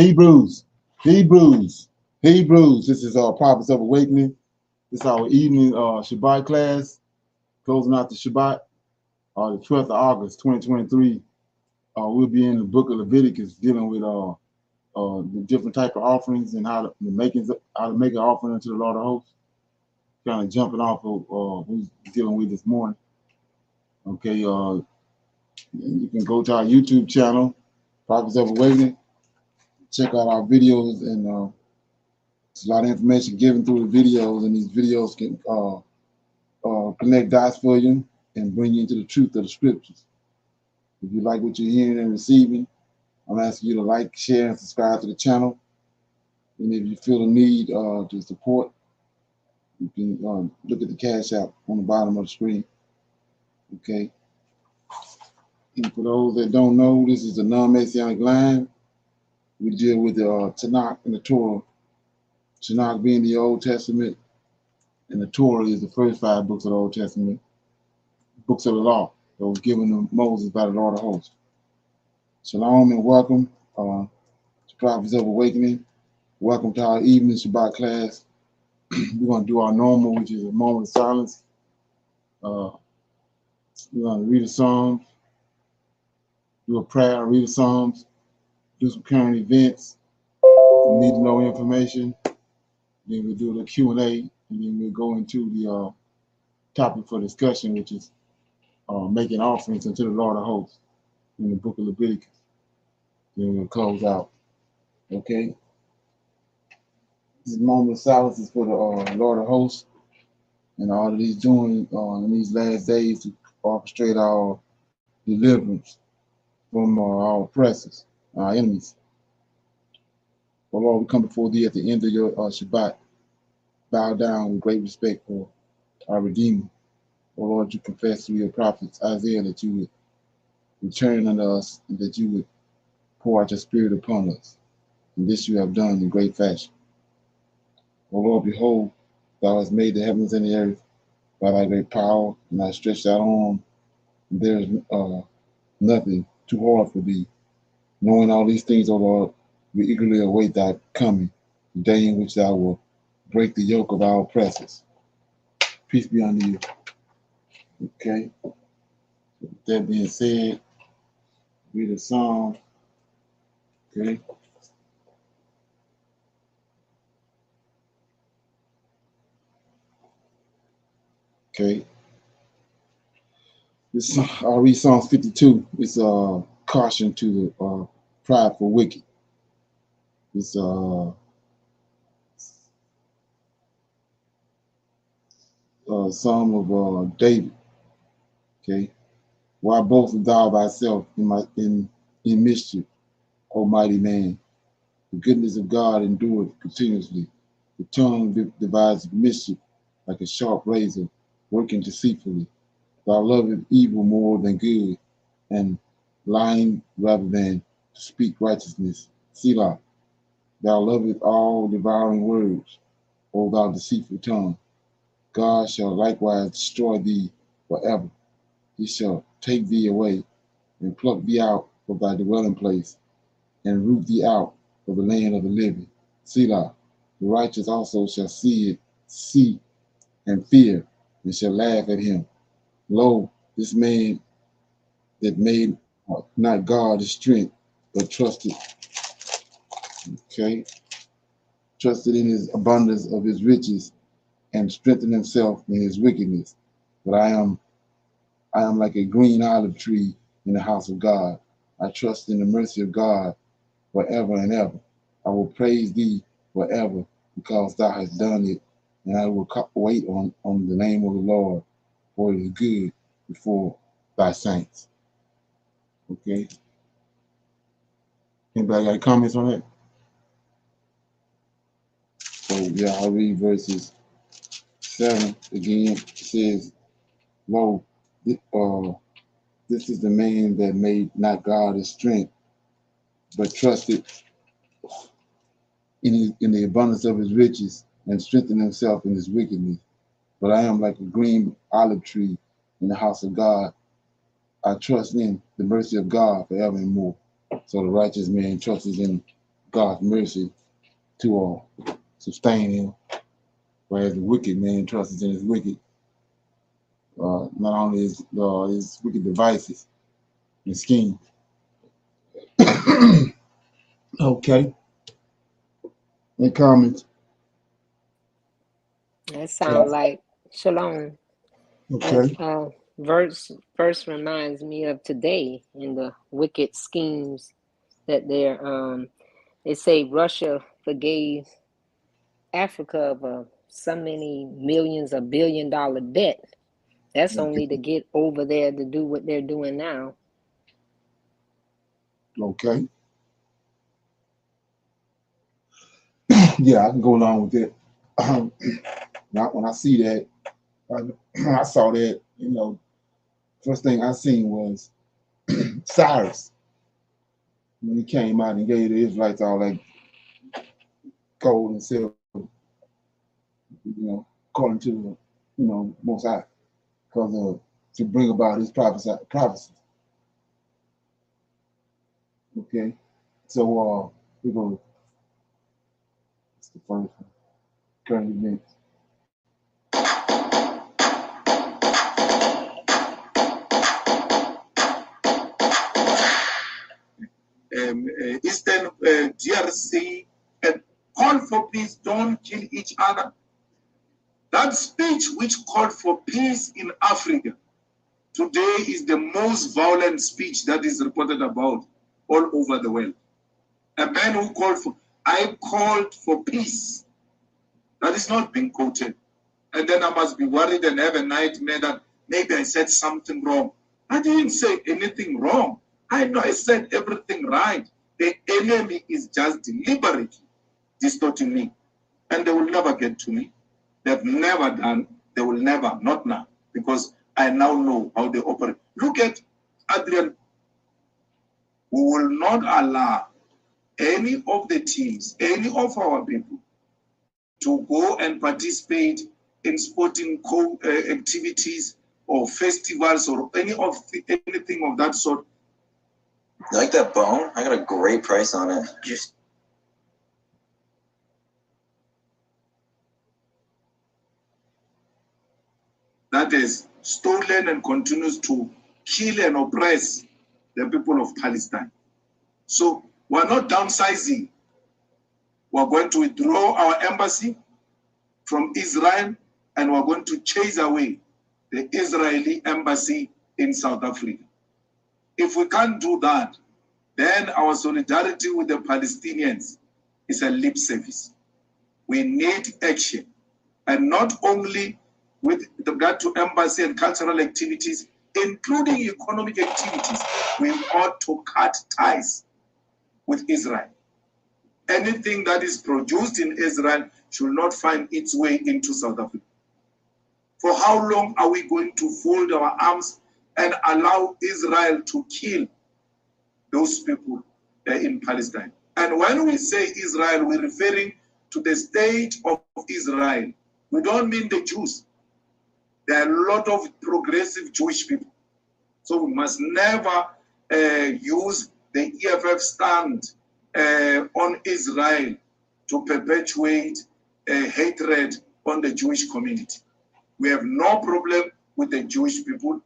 Hebrews, Hebrews, Hebrews. This is our Prophets of Awakening. This is our evening Shabbat class, closing out the Shabbat, the 12th of August, 2023. We'll be in the book of Leviticus dealing with the different type of offerings and how to make an offering unto the Lord of hosts. Kind of jumping off of what we're dealing with this morning. Okay, you can go to our YouTube channel, Prophets of Awakening. Check out our videos, and there's a lot of information given through the videos, and these videos can connect dots for you and bring you into the truth of the scriptures. If you like what you're hearing and receiving, I'm asking you to like, share, and subscribe to the channel. And if you feel the need to support, you can look at the Cash App on the bottom of the screen. Okay. And for those that don't know, this is a non-Messianic line. We deal with the Tanakh and the Torah. Tanakh being the Old Testament, and the Torah is the first 5 books of the Old Testament, books of the law that was given to Moses by the Lord of hosts. Shalom and welcome to Prophets of Awakening. Welcome to our evening Shabbat class. We're going to do our normal, which is a moment of silence. We're going to read the Psalms, do a prayer, read the Psalms, do some current events, some need to know information. Then we'll do the Q&A, and then we'll go into the topic for discussion, which is making offerings unto the Lord of hosts in the book of Leviticus. Then we'll close out. Okay? This moment of silence is for the Lord of hosts and all that he's doing in these last days to orchestrate our deliverance from our oppressors, our enemies. Oh Lord, we come before thee at the end of your Shabbat, bow down with great respect for our Redeemer. Oh Lord, you confess through your prophets, Isaiah, that you would return unto us, and that you would pour out your spirit upon us. And this you have done in great fashion. O Lord, behold, thou hast made the heavens and the earth by thy great power, and thy stretched out arm, and there is nothing too hard for thee. Knowing all these things, O Lord, we eagerly await thy coming, the day in which thou wilt break the yoke of our oppressors. Peace be unto you. Okay. With that being said, read a psalm. Okay. Okay. I'll read Psalms 52. It's a caution to the prideful wicked. It's Psalm of David. Okay. Why boastest thou thyself in mischief, O mighty man? The goodness of God endureth continuously. The tongue divides mischief like a sharp razor, working deceitfully. Thou lovest evil more than good, and lying rather than to speak righteousness. Selah. Thou lovest all devouring words, O thou deceitful tongue. God shall likewise destroy thee forever. He shall take thee away, and pluck thee out of thy dwelling place, and root thee out of the land of the living. Selah. The righteous also shall see and fear, and shall laugh at him. Lo, this man that made not God his strength, but trusted in his abundance of his riches, and strengthened himself in his wickedness. But I am like a green olive tree in the house of God. I trust in the mercy of God forever and ever. I will praise thee forever, because thou hast done it, and I will wait on the name of the Lord, for it is good before thy saints. Okay. Anybody got any comments on that? So yeah, I'll read verses 7 again. It says, lo, this is the man that made not God his strength, but trusted in the abundance of his riches, and strengthened himself in his wickedness. But I am like a green olive tree in the house of God. I trust in the mercy of God forever and more. So the righteous man trusts in God's mercy to sustain him, whereas the wicked man trusts in his wicked, not only his wicked devices and schemes. Okay. Any comments? That sounds like shalom. Okay. That verse reminds me of today in the wicked schemes that they say Russia forgave Africa of so many millions of $billion debt. That's only to get over there to do what they're doing now. Okay. Yeah, I can go along with that. When I see that, I saw that, first thing I seen was Cyrus when he came out and gave the Israelites all that gold and silver, according to Most High, because to bring about his prophecy. Okay, so we go. It's the first one. Current events. Eastern DRC and call for peace, don't kill each other. That speech which called for peace in Africa today is the most violent speech that is reported about all over the world. A man who I called for peace. That is not being quoted. And then I must be worried and have a nightmare that maybe I said something wrong. I didn't say anything wrong. I know I said everything right. The enemy is just deliberately distorting me. And they will never get to me. They've never done. They will never, not now. Because I now know how they operate. Look at Adrian. We will not allow any of the teams, any of our people, to go and participate in sporting activities or festivals or anything of that sort. You like that bone? I got a great price on it. That is stolen and continues to kill and oppress the people of Palestine. So we're not downsizing. We're going to withdraw our embassy from Israel and we're going to chase away the Israeli embassy in South Africa. If we can't do that, then our solidarity with the Palestinians is a lip service. We need action, and not only with regard to embassy and cultural activities, including economic activities. We ought to cut ties with Israel. Anything that is produced in Israel should not find its way into South Africa. For how long are we going to fold our arms and allow Israel to kill those people in Palestine? And when we say Israel, we're referring to the state of Israel. We don't mean the Jews. There are a lot of progressive Jewish people. So we must never use the EFF stand on Israel to perpetuate hatred on the Jewish community. We have no problem with the Jewish people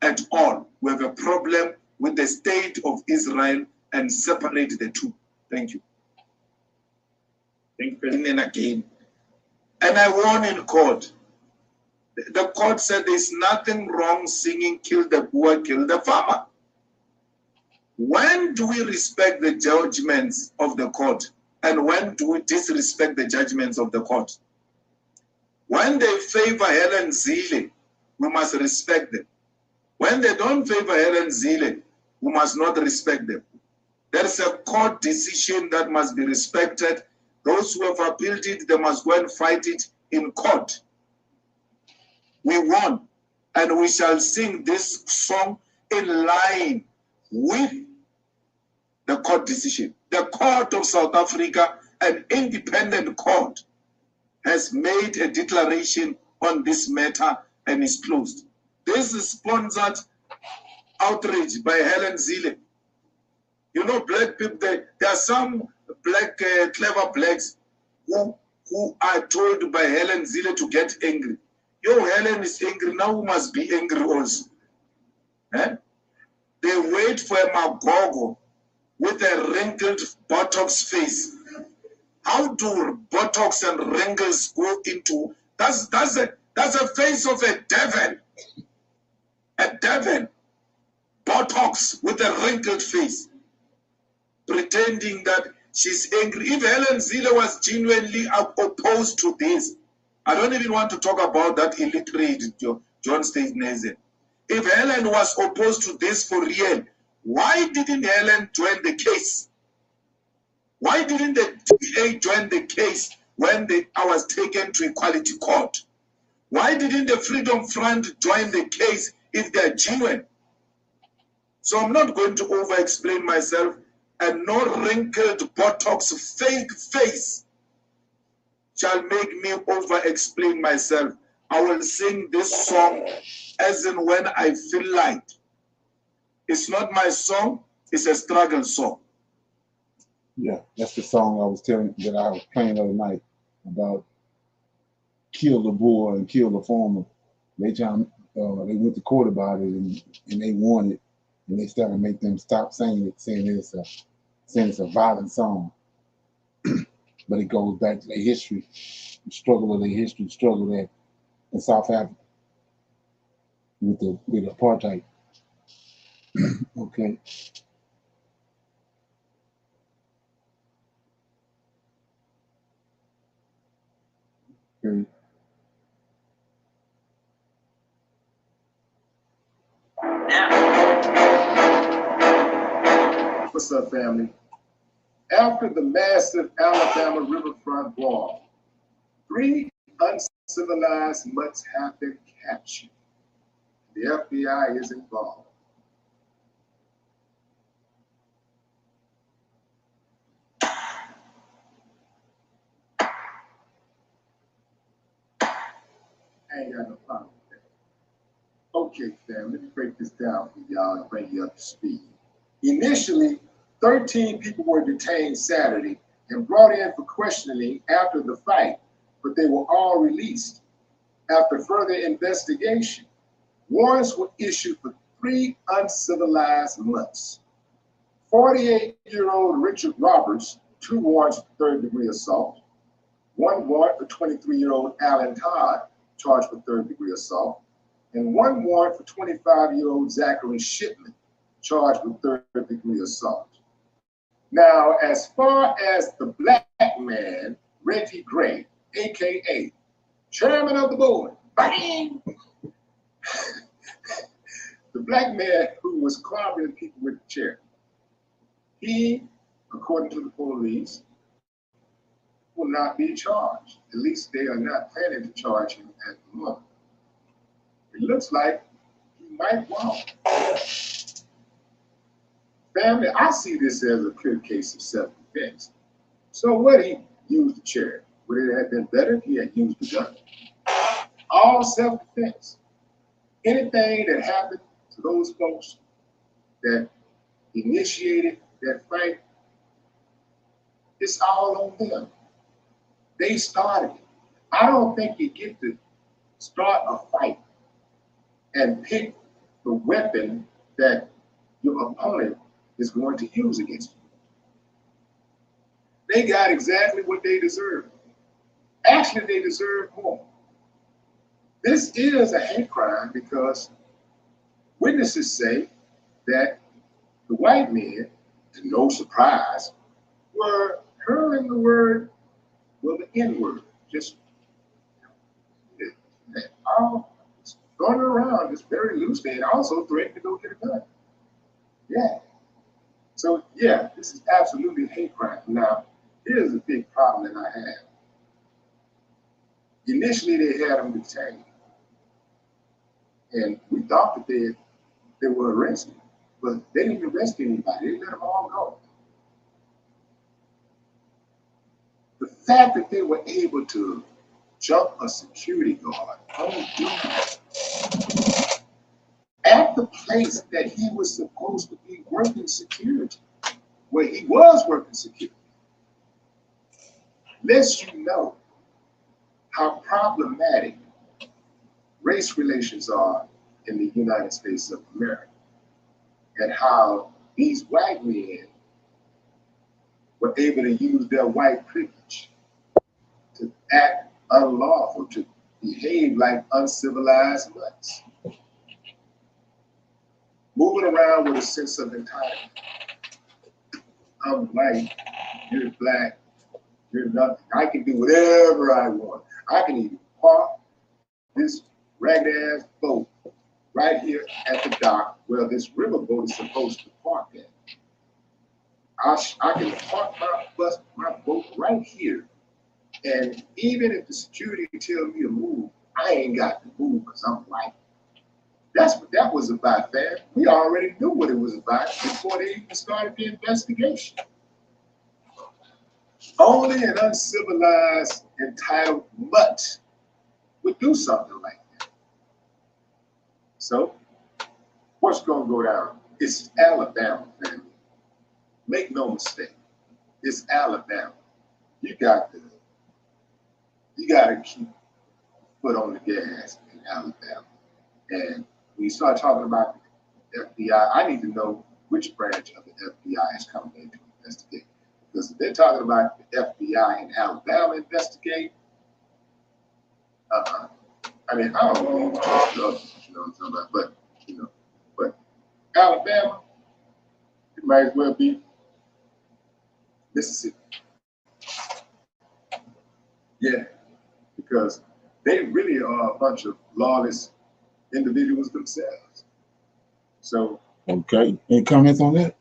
at all. We have a problem with the state of Israel and separate the two. Thank you. Thank you. And again. And I won in court. The court said there's nothing wrong singing "Kill the Boer, Kill the Farmer." When do we respect the judgments of the court? And when do we disrespect the judgments of the court? When they favor Helen Zille, we must respect them. When they don't favor Helen Zille, we must not respect them. There is a court decision that must be respected. Those who have appealed it, they must go and fight it in court. We won, and we shall sing this song in line with the court decision. The court of South Africa, an independent court, has made a declaration on this matter and is closed. This is sponsored outrage by Helen Zille. You know, black people, there are some clever blacks who are told by Helen Zille to get angry. Yo, Helen is angry, now we must be angry also. Eh? They wait for a Magogo with a wrinkled buttocks face. How do buttocks and wrinkles go into? That's a face of a devil. A devil. Buttocks with a wrinkled face. Pretending that she's angry. If Helen Zille was genuinely opposed to this, I don't even want to talk about that illiterate John Stevenson. If Helen was opposed to this for real, why didn't Helen join the case? Why didn't the DA join the case when I was taken to Equality Court? Why didn't the Freedom Front join the case if they're genuine? So I'm not going to over-explain myself, and no wrinkled buttocks fake face shall make me over-explain myself. I will sing this song as and when I feel like. It's not my song, it's a struggle song. Yeah, that's the song I was playing the other night about kill the bull and kill the farmer. They went to court about it and they won it, and they started to make them stop saying it, saying it's a violent song. But it goes back to their history, the struggle of their history, the struggle there in South Africa with apartheid. Okay. Okay. What's up, family? After the massive Alabama riverfront brawl, 3 uncivilized mutts have been captured. The FBI is involved. I ain't got no problem with that. Okay, fam, let me break this down for y'all and bring you up to speed. Initially, 13 people were detained Saturday and brought in for questioning after the fight, but they were all released. After further investigation, warrants were issued for 3 uncivilized mutts. 48-year-old Richard Roberts, 2 warrants for third-degree assault. 1 warrant for 23-year-old Alan Todd, charged with third-degree assault. And 1 warrant for 25-year-old Zachary Shipman, charged with third-degree assault. Now, as far as the black man, Reggie Gray, a.k.a. chairman of the board, bang! The black man who was clobbering people with the chair, he, according to the police, will not be charged. At least they are not planning to charge him at the moment. It looks like he might walk. Family, I see this as a clear case of self-defense. So what, he used the chair? Would it have been better if he had used the gun? All self-defense. Anything that happened to those folks that initiated that fight, it's all on them. They started it. I don't think you get to start a fight and pick the weapon that your opponent is going to use against you. They got exactly what they deserve. Actually, they deserve more. This is a hate crime because witnesses say that the white men, to no surprise, were hurling the word, well, the N-word, just all going around just very loosely, and also threatened to go get a gun. Yeah. So, yeah, this is absolutely hate crime. Now, here's a big problem that I have. Initially, they had them detained, and we thought that they were arrested, but they didn't arrest anybody. They let them all go. The fact that they were able to jump a security guard at the place that he was supposed to be working security, where he was working security, lets you know how problematic race relations are in the United States of America, and how these white men were able to use their white privilege to act unlawful, to behave like uncivilized mutts, moving around with a sense of entitlement. I'm white, you're black, you're nothing. I can do whatever I want. I can even park this ragged ass boat right here at the dock where this riverboat is supposed to park at. I can park my boat right here. And even if the security tells me to move, I ain't got to move because I'm white. That's what that was about, fam. We already knew what it was about before they even started the investigation. Only an uncivilized, entitled mutt would do something like that. So, what's going to go down? It's Alabama, family. Make no mistake. It's Alabama. You got to keep foot on the gas in Alabama. And when you start talking about the FBI, I need to know which branch of the FBI is coming in to investigate. Because if they're talking about the FBI in Alabama investigate, I mean, I don't know what the others, you know what I'm talking about, but Alabama, it might as well be Mississippi. Yeah, because they really are a bunch of lawless individuals themselves. So, Okay. Any comments on that?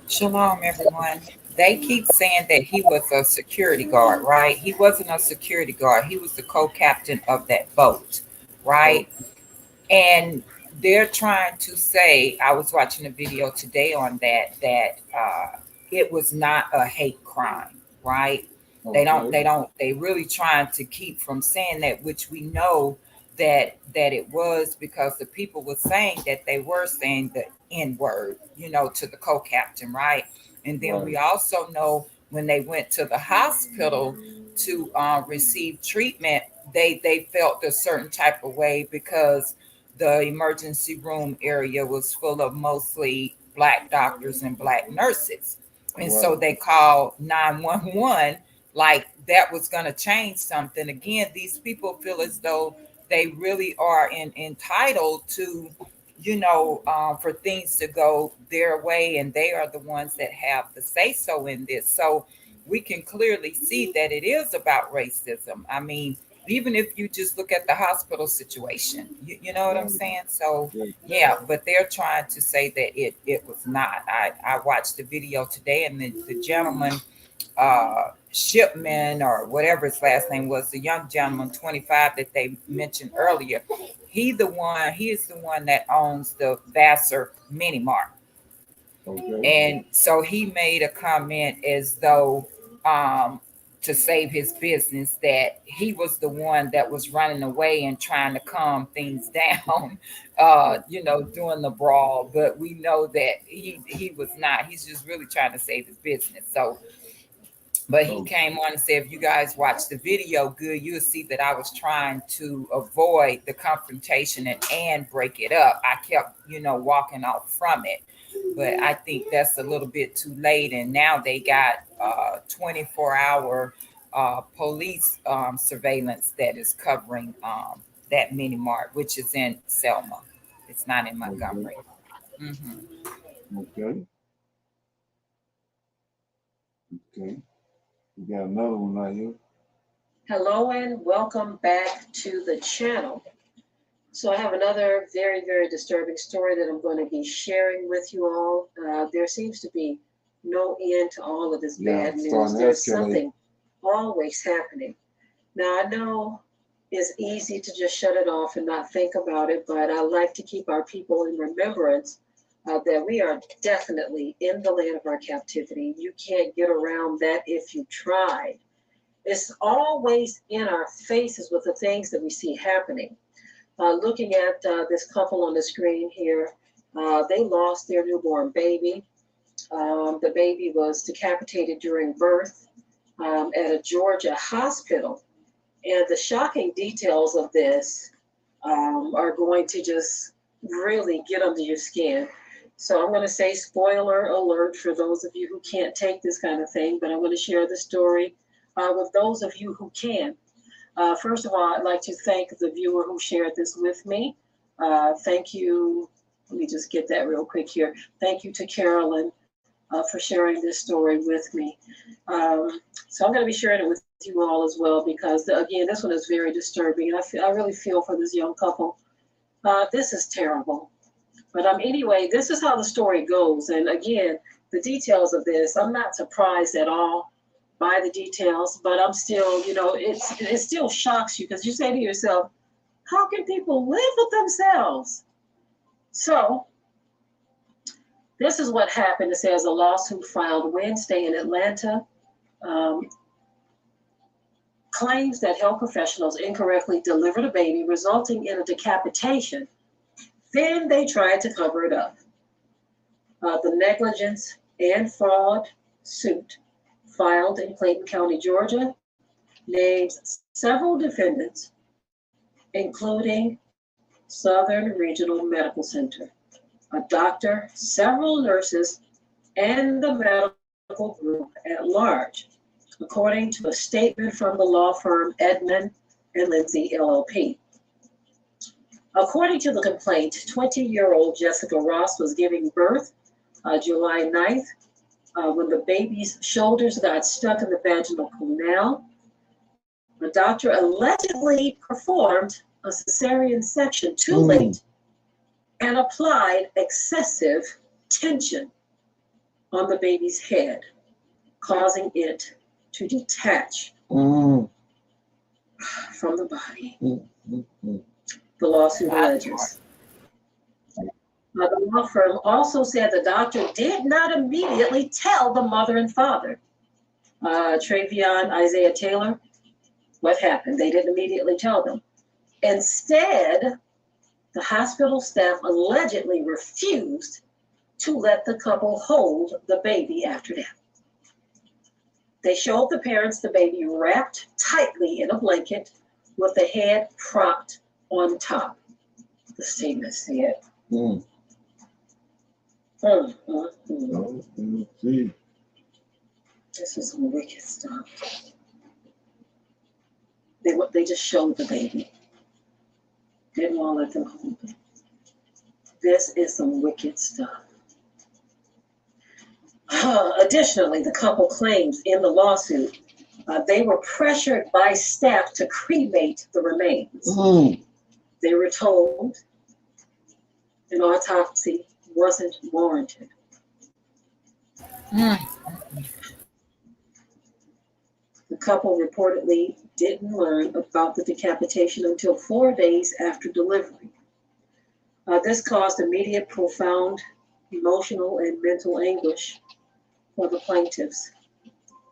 Shalom, everyone. They keep saying that he was a security guard, right? He wasn't a security guard. He was the co-captain of that boat, right? And they're trying to say, I was watching a video today on that it was not a hate crime, right? They really trying to keep from saying that, which we know that it was, because the people were saying that they were saying the N-word, to the co-captain, right? And then we also know when they went to the hospital to receive treatment, they felt a certain type of way because the emergency room area was full of mostly Black doctors and Black nurses. And so they called 911 like that was going to change something. Again, these people feel as though they really are entitled to, for things to go their way, and they are the ones that have the say so in this. So we can clearly see that it is about racism. I mean, even if you just look at the hospital situation, you know what I'm saying? So yeah, but they're trying to say that it was not. I watched the video today, and the gentleman, Shipman or whatever his last name was, the young gentleman, 25, that they mentioned earlier, he is the one that owns the Vassar Mini Mart. And so he made a comment as though to save his business, that he was the one that was running away and trying to calm things down, during the brawl. But we know that he was not. He's just really trying to save his business. So, but he came on and said, if you guys watch the video good, you'll see that I was trying to avoid the confrontation and break it up. I kept, walking off from it. But I think that's a little bit too late. And now they got 24-hour police surveillance that is covering that mini mart, which is in Selma. It's not in Montgomery. Okay. We got another one right here. Hello and welcome back to the channel. So I have another very, very disturbing story that I'm going to be sharing with you all. There seems to be no end to all of this bad news. There's something always happening. Now, I know it's easy to just shut it off and not think about it, but I like to keep our people in remembrance that we are definitely in the land of our captivity. You can't get around that if you tried. It's always in our faces with the things that we see happening. Looking at this couple on the screen here, they lost their newborn baby. The baby was decapitated during birth at a Georgia hospital. And the shocking details of this are going to just really get under your skin. So I'm going to say spoiler alert for those of you who can't take this kind of thing, but I'm going to share the story with those of you who can. First of all, I'd like to thank the viewer who shared this with me. Thank you. Let me just get that real quick here. Thank you to Carolyn for sharing this story with me. So I'm going to be sharing it with you all as well because, again, this one is very disturbing. And I really feel for this young couple. This is terrible. But anyway, this is how the story goes. And again, the details of this, I'm not surprised at all by the details, but I'm still, it still shocks you because you say to yourself, how can people live with themselves? So this is what happened. It says a lawsuit filed Wednesday in Atlanta claims that health professionals incorrectly delivered a baby, resulting in a decapitation. Then they tried to cover it up. The negligence and fraud suit filed in Clayton County, Georgia, names several defendants, including Southern Regional Medical Center, a doctor, several nurses, and the medical group at large, according to a statement from the law firm Edmond and Lindsay LLP. According to the complaint, 20-year-old Jessica Ross was giving birth July 9th when the baby's shoulders got stuck in the vaginal canal. The doctor allegedly performed a cesarean section too late and applied excessive tension on the baby's head, causing it to detach from the body. The lawsuit alleges. The law firm also said the doctor did not immediately tell the mother and father, Travion Isaiah Taylor, what happened. They didn't immediately tell them. Instead, the hospital staff allegedly refused to let the couple hold the baby after that. They showed the parents the baby wrapped tightly in a blanket with the head propped on top, the statement said. This is some wicked stuff. They just showed the baby. Didn't want to let them hold it. This is some wicked stuff. Additionally, the couple claims in the lawsuit they were pressured by staff to cremate the remains. They were told an autopsy wasn't warranted. The couple reportedly didn't learn about the decapitation until 4 days after delivery. This caused immediate, profound emotional and mental anguish for the plaintiffs.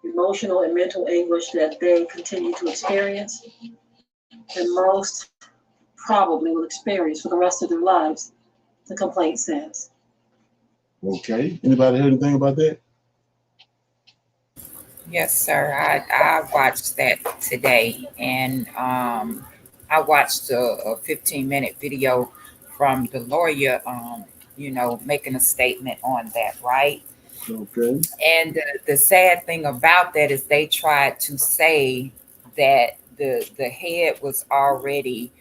Emotional and mental anguish that they continue to experience and most probably will experience for the rest of their lives, the complaint says. Okay. Anybody heard anything about that? Yes, sir. I watched that today, and I watched a 15-minute video from the lawyer, making a statement on that, right? Okay. And the sad thing about that is they tried to say that the head was already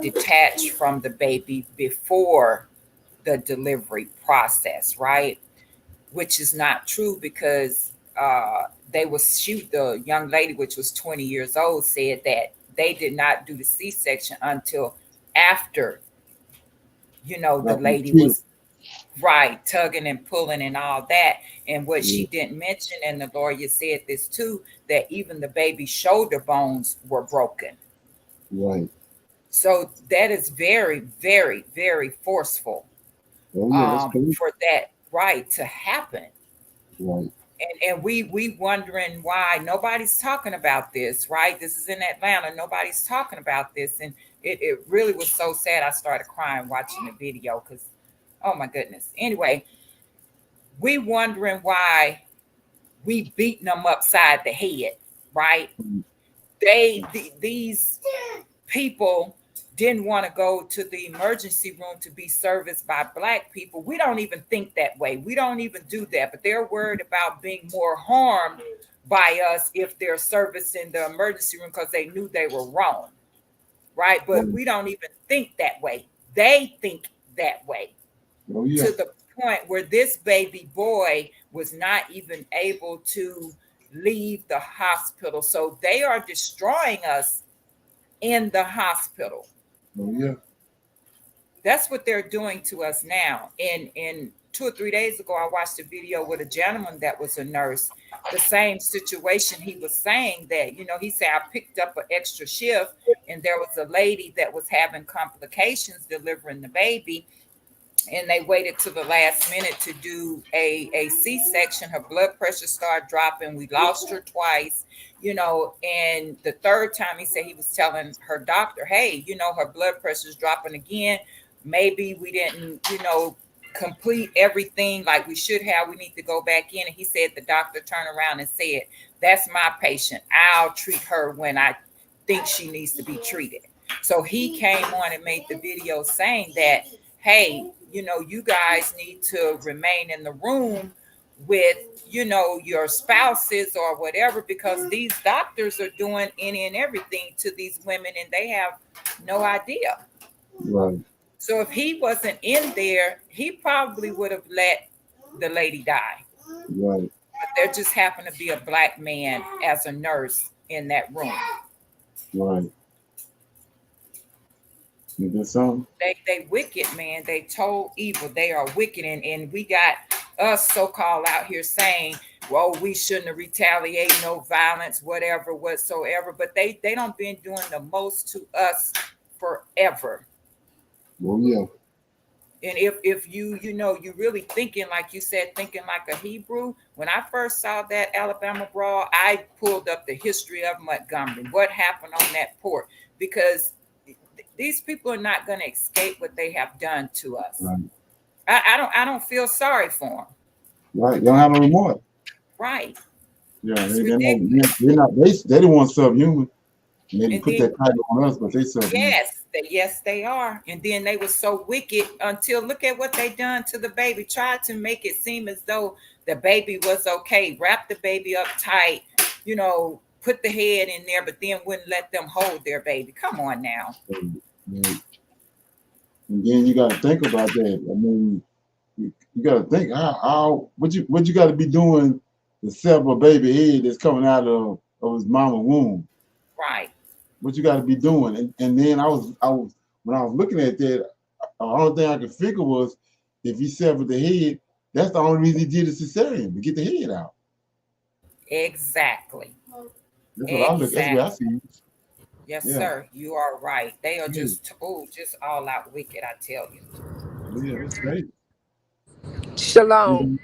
detached from the baby before the delivery process, right? Which is not true because the young lady, which was 20 years old, said that they did not do the C-section until after, the lady was right, tugging and pulling and all that. And what she didn't mention, and the lawyer said this too, that even the baby's shoulder bones were broken. Right. So that is very, very, very forceful for that right to happen. Right. And we wondering why nobody's talking about this, right? This is in Atlanta. Nobody's talking about this. And it really was so sad. I started crying watching the video because, oh my goodness. Anyway, we wondering why we beating them upside the head, right? These people didn't want to go to the emergency room to be serviced by Black people. We don't even think that way. We don't even do that. But they're worried about being more harmed by us if they're servicing the emergency room because they knew they were wrong, right? But we don't even think that way. They think that way. Oh, yeah. To the point where this baby boy was not even able to leave the hospital. So they are destroying us in the hospital. Oh, yeah. That's what they're doing to us now. In 2 or 3 days ago, I watched a video with a gentleman that was a nurse. The same situation. He was saying that, he said, I picked up an extra shift and there was a lady that was having complications delivering the baby. And they waited to the last minute to do a C-section. Her blood pressure started dropping. We lost her twice, and the third time he said he was telling her doctor, hey, her blood pressure is dropping again. Maybe we didn't, complete everything like we should have. We need to go back in. And he said the doctor turned around and said, that's my patient. I'll treat her when I think she needs to be treated. So he came on and made the video saying that, hey, you guys need to remain in the room with, your spouses or whatever, because these doctors are doing any and everything to these women and they have no idea. Right. So if he wasn't in there, he probably would have let the lady die. Right. But there just happened to be a Black man as a nurse in that room. Right. You did something? They wicked, man. They told evil. They are wicked. And we got us so-called out here saying, well, we shouldn't have retaliated, no violence, whatever, whatsoever. But they don't been doing the most to us forever. Oh, yeah. And if you really thinking, like you said, thinking like a Hebrew, when I first saw that Alabama brawl, I pulled up the history of Montgomery, what happened on that port, because these people are not going to escape what they have done to us. Right. I don't feel sorry for them. Right. You don't have no remorse. Right. Yeah. It's They ridiculous. the ones subhuman. And they And put then, that title on us, but they subhuman. yes, they are. And then they were so wicked until look at what they done to the baby. Tried to make it seem as though the baby was okay. Wrap the baby up tight, put the head in there, but then wouldn't let them hold their baby. Come on now. Right. And then you got to think about that. I mean, you got to think what you got to be doing to sever a baby head that's coming out of his mama womb. Right. What you got to be doing. And then I was when I was looking at that, the only thing I could figure was if he severed the head, that's the only reason he did a cesarean, to get the head out. Exactly. That's what I look. That's what I see. Yes, Yeah. sir. You are right. They are just all out wicked, I tell you. Yeah, that's great. Shalom.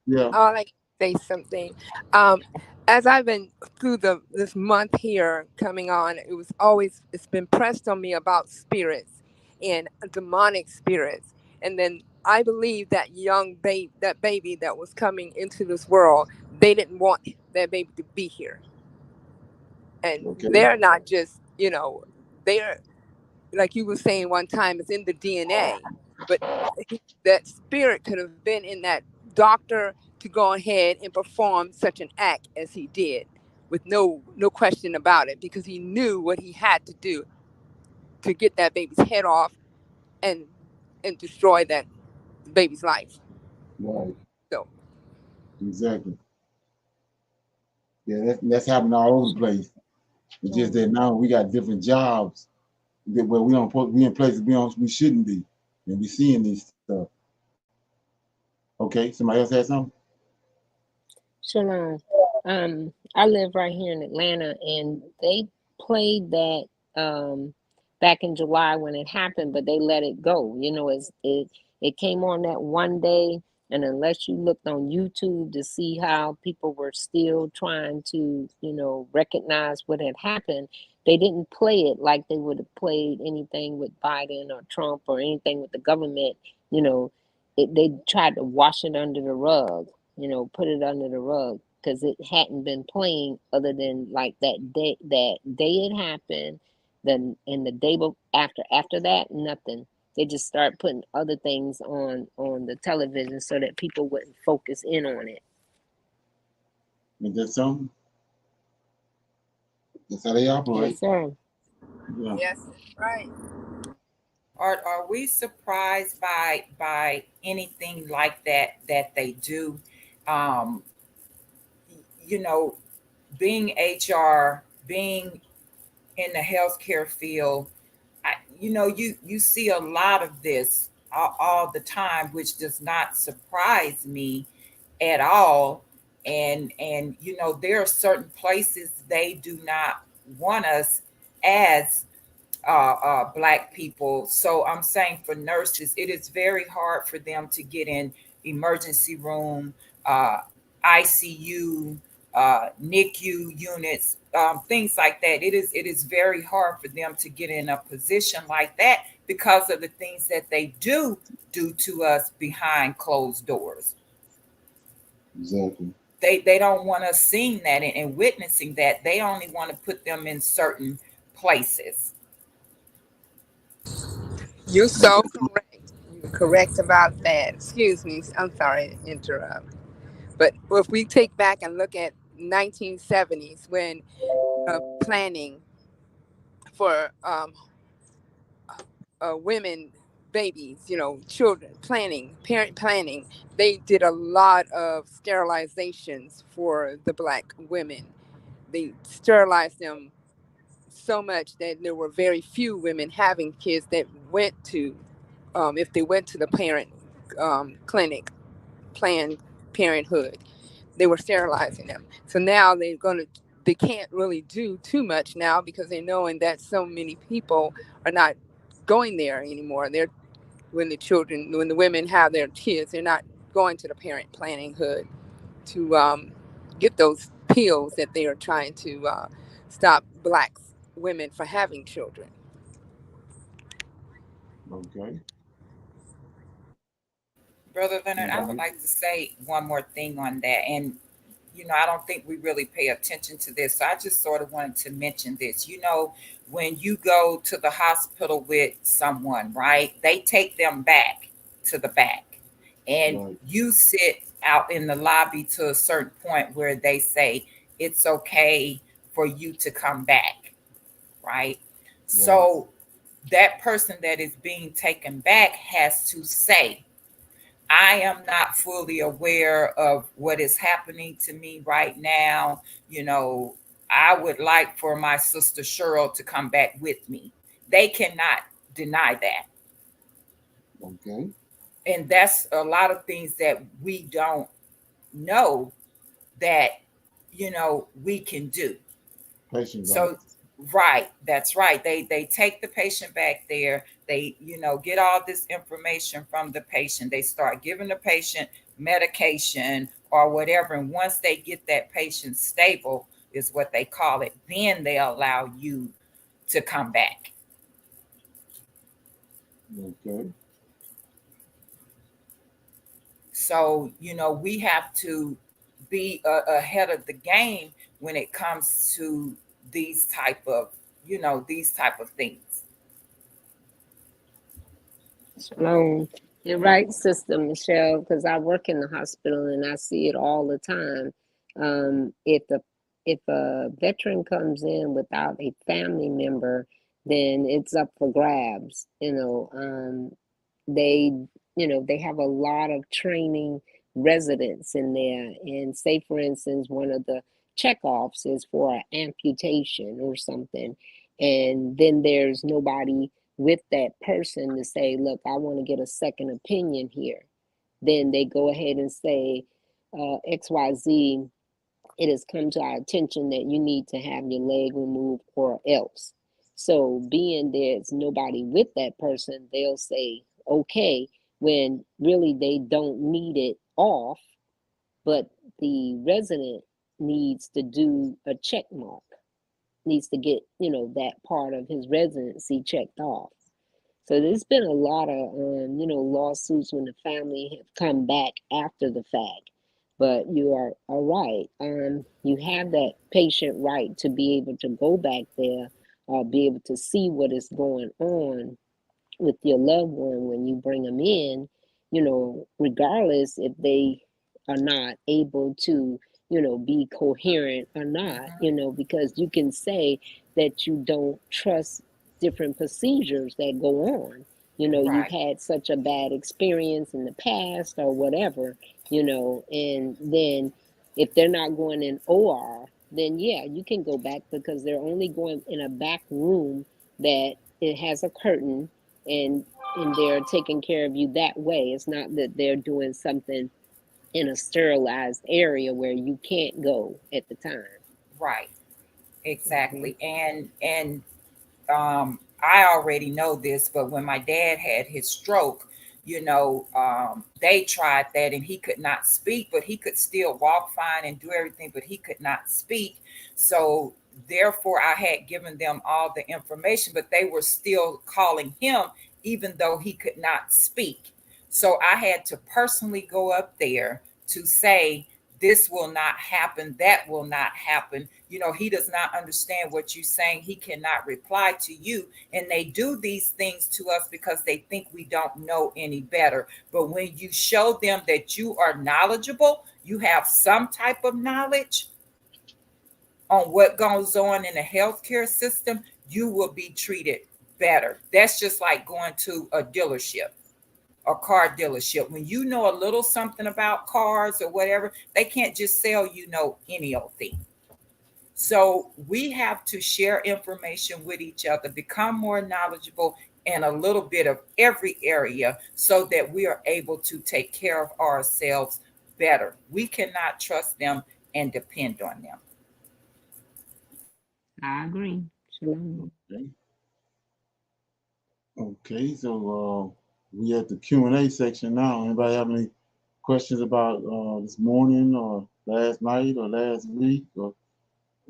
Yeah. I'd like to say something. As I've been through this month here coming on, it's been pressed on me about spirits and demonic spirits. And then I believe that that baby that was coming into this world, they didn't want that baby to be here. And they're not just, they're like you were saying one time, it's in the DNA, but that spirit could have been in that doctor to go ahead and perform such an act as he did, with no question about it, because he knew what he had to do to get that baby's head off and destroy that baby's life. Right. So Exactly. Yeah, that's happening all over the place. It's just that now we got different jobs where we don't we in places we shouldn't be, and we seeing these stuff. Okay, somebody else had something? Shalom. I live right here in Atlanta, and they played that back in July when it happened, but they let it go. It came on that one day, and unless you looked on YouTube to see how people were still trying to, recognize what had happened, they didn't play it like they would have played anything with Biden or Trump or anything with the government. they tried to wash it under the rug, put it under the rug, because it hadn't been playing other than like that day it happened. Then and the day after that, nothing. They just start putting other things on the television so that people wouldn't focus in on it. Is that something? That's how they operate. Yes, sir. Yeah. Yes, right. Are we surprised by anything like that they do? Um, you know, being HR, being in the healthcare field, you see a lot of this all the time, which does not surprise me at all. And there are certain places they do not want us as Black people. So I'm saying for nurses, it is very hard for them to get in emergency room, uh, ICU, NICU units, things like that. It is very hard for them to get in a position like that because of the things that they do to us behind closed doors. Exactly. They don't want us seeing that and witnessing that. They only want to put them in certain places. You're so correct. You're correct about that. Excuse me. I'm sorry to interrupt. But if we take back and look at 1970s when planning for women, babies, children, parent planning, they did a lot of sterilizations for the Black women. They sterilized them so much that there were very few women having kids that went to, if they went to the parent clinic, Planned Parenthood, they were sterilizing them. So now they can't really do too much now because they're knowing that so many people are not going there anymore. When the women have their kids, they're not going to the parent planning hood to get those pills that they are trying to stop Black women from having children. Okay. Brother Leonard, I would Anybody? like to say one more thing on that. And, I don't think we really pay attention to this. So I just sort of wanted to mention this. When you go to the hospital with someone, right, they take them back to the back. And Right. you sit out in the lobby to a certain point where they say it's okay for you to come back, right? Right. So that person that is being taken back has to say, I am not fully aware of what is happening to me right now. I would like for my sister Cheryl to come back with me. They cannot deny that. Okay. And that's a lot of things that we don't know that, we can do. Patient So rights. right, that's right. They take the patient back there. They, get all this information from the patient. They start giving the patient medication or whatever. And once they get that patient stable, is what they call it, then they allow you to come back. Okay. So, we have to be ahead of the game when it comes to these type of, these type of things. Shalom. You're right, Sister Michelle, because I work in the hospital and I see it all the time. If a veteran comes in without a family member, then it's up for grabs. They they have a lot of training residents in there, and say for instance one of the checkoffs is for an amputation or something, and then there's nobody with that person to say, look, I want to get a second opinion here. Then they go ahead and say, XYZ, it has come to our attention that you need to have your leg removed or else. So being there's nobody with that person, they'll say, okay, when really they don't need it off, but the resident needs to do a check mark, needs to get, that part of his residency checked off. So there's been a lot of lawsuits when the family have come back after the fact. But you are right. You have that patient right to be able to go back there, be able to see what is going on with your loved one when you bring them in, regardless if they are not able to, be coherent or not, because you can say that you don't trust different procedures that go on. You've Right. had such a bad experience in the past or whatever, and then if they're not going in OR, then yeah, you can go back because they're only going in a back room that it has a curtain, and they're taking care of you that way. It's not that they're doing something in a sterilized area where you can't go at the time. Right. Hmm. Exactly. And I already know this, but when my dad had his stroke, they tried that and he could not speak, but he could still walk fine and do everything, but he could not speak. So therefore, I had given them all the information, but they were still calling him, even though he could not speak. So I had to personally go up there to say, this will not happen, that will not happen. He does not understand what you're saying. He cannot reply to you. And they do these things to us because they think we don't know any better. But when you show them that you are knowledgeable, you have some type of knowledge on what goes on in the healthcare system, you will be treated better. That's just like going to a dealership, a car dealership. When you know a little something about cars or whatever, they can't just sell any old thing. So we have to share information with each other, become more knowledgeable in a little bit of every area so that we are able to take care of ourselves better. We cannot trust them and depend on them. I agree. Shalom. Okay. Okay. So we at the Q&A section now. Anybody have any questions about this morning or last night or last week or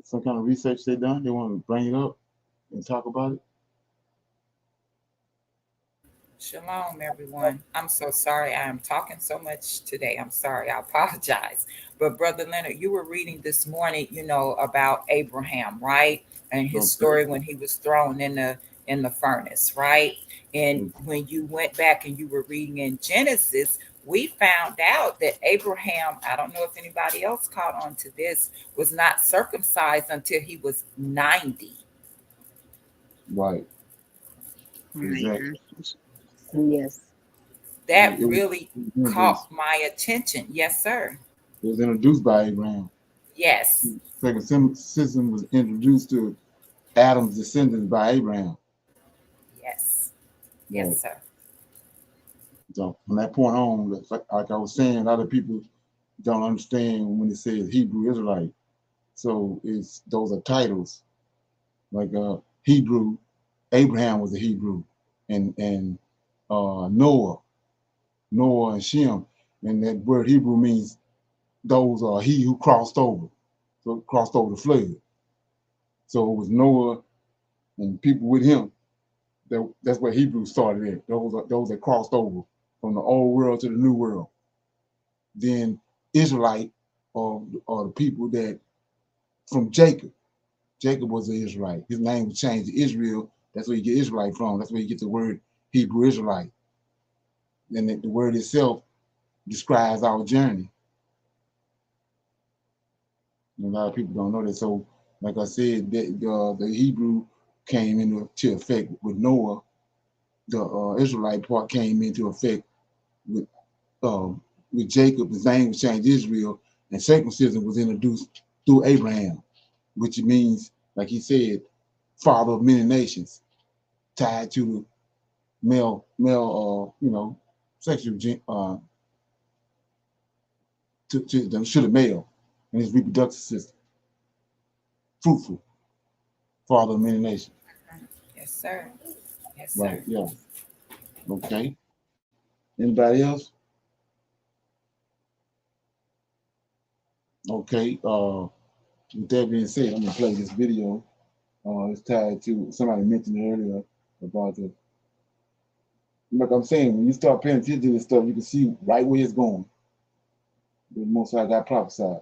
some kind of research they done? They want to bring it up and talk about it? Shalom, everyone. I'm so sorry I am talking so much today. I'm sorry. I apologize. But Brother Leonard, you were reading this morning, about Abraham, right? And his Okay. story when he was thrown in the furnace, right? And when you went back and you were reading in Genesis, we found out that Abraham, I don't know if anybody else caught on to this, was not circumcised until he was 90. Right. Right. Exactly. Yes. That It was really introduced. caught my attention. Yes, sir. It was introduced by Abraham. Yes. Circumcision was introduced to Adam's descendants by Abraham. Yes. Right. Yes, sir. So from that point on, like I was saying, a lot of people don't understand when it says Hebrew Israelite. So it's those are titles. Like Hebrew, Abraham was a Hebrew, and Noah and Shem, and that word Hebrew means those are he who crossed over, so crossed over the flood. So it was Noah and people with him. That's where Hebrew started at. Those that crossed over from the old world to the new world. Then Israelite are the people that from Jacob. Jacob was an Israelite. His name was changed to Israel. That's where you get Israelite from. That's where you get the word Hebrew Israelite. And the word itself describes our journey. And a lot of people don't know that. So, like I said, the Hebrew came into effect with Noah. The Israelite part came into effect with uh, with Jacob. His name was changed to Israel, and circumcision was introduced through Abraham, which means, like he said, father of many nations, tied to the male, sexual to the male and his reproductive system. Fruitful, father of many nations. Yes, sir. Yes, Right. sir. Yeah. Okay. Anybody else? Okay. With that being said, I'm gonna play this video. It's tied to somebody mentioned earlier about the like I'm saying, when you start paying attention to this stuff, you can see right where it's going. The Most High got prophesied.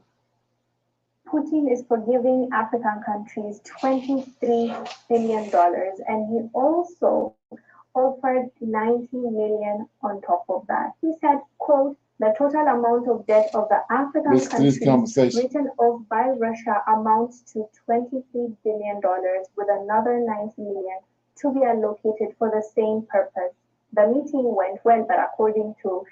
Putin is forgiving African countries $23 billion, and he also offered 90 million on top of that. He said, quote, the total amount of debt of the African countries written off by Russia amounts to $23 billion, with another 90 million to be allocated for the same purpose. The meeting went well, but according to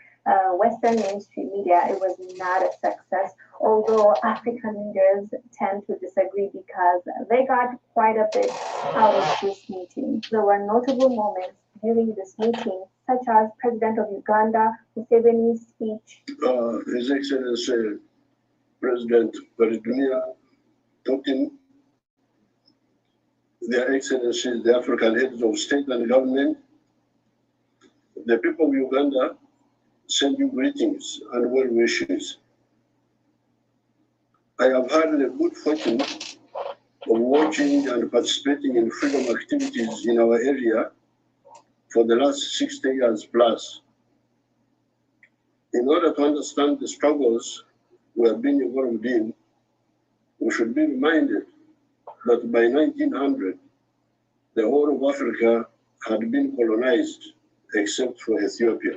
Western mainstream media, it was not a success, although African leaders tend to disagree because they got quite a bit out of this meeting. There were notable moments during this meeting, such as President of Uganda, Museveni's speech. His Excellency President Vladimir Putin, Their Excellencies, the African heads of state and government, the people of Uganda send you greetings and well wishes. I have had the good fortune of watching and participating in freedom activities in our area for the last 60 years plus. In order to understand the struggles we have been involved in, we should be reminded that by 1900, the whole of Africa had been colonized except for Ethiopia.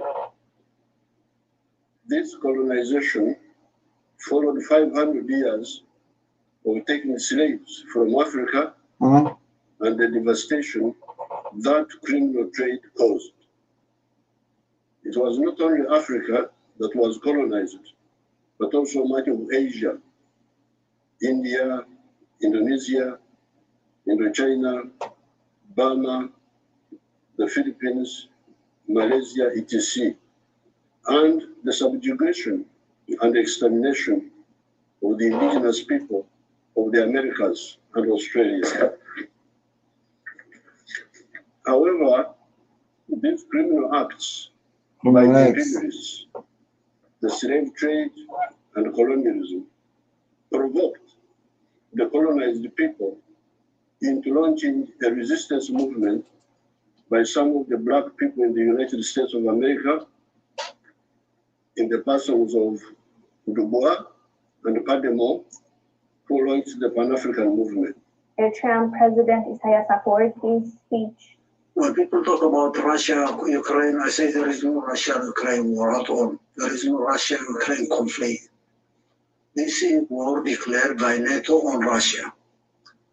This colonization followed 500 years of taking slaves from Africa and the devastation that criminal trade caused. It was not only Africa that was colonized, but also much of Asia, India, Indonesia, Indochina, Burma, the Philippines, Malaysia, etc., and the subjugation and extermination of the indigenous people of the Americas and Australia. However, these criminal acts by the imperialists, the slave trade and colonialism, provoked the colonized people into launching a resistance movement by some of the black people in the United States of America, in the persons of Du Bois and Pademont, who launched the Pan-African movement. Eritrean President Isaias Afwerki's speech. When people talk about Russia, Ukraine, I say there is no Russia-Ukraine war at all. There is no Russia-Ukraine conflict. This is war declared by NATO on Russia.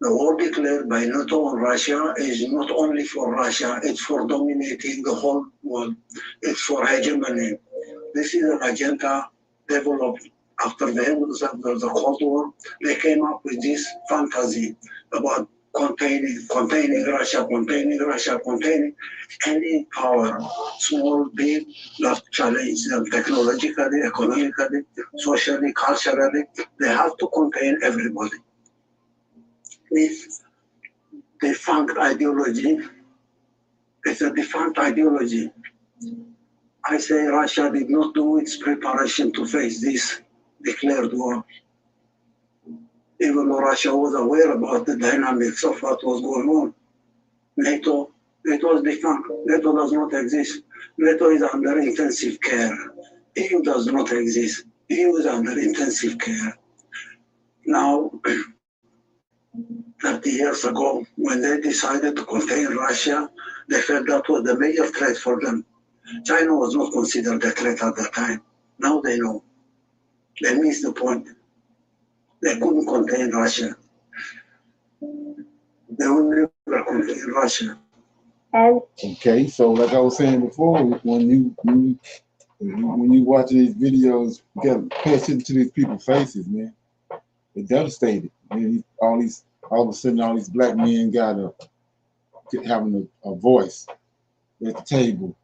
The war declared by NATO on Russia is not only for Russia, it's for dominating the whole world. It's for hegemony. This is an agenda developed after the end of the Cold War. They came up with this fantasy about containing Russia, containing any power, small, big, that challenge them technologically, economically, socially, culturally. They have to contain everybody. This defunct ideology is a defunct ideology. I say Russia did not do its preparation to face this declared war. Even though Russia was aware about the dynamics of what was going on. NATO is defunct. NATO does not exist. NATO is under intensive care. EU does not exist. EU is under intensive care. Now, 30 years ago, when they decided to contain Russia, they felt that was the major threat for them. China was not considered a threat at that time. Now they know. They missed the point. They couldn't contain Russia. They will never contain Russia. Okay, so like I was saying before, when you watching these videos, you gotta pay attention to these people's faces, man. They're devastated. Man, all of a sudden, all these black men having a voice at the table,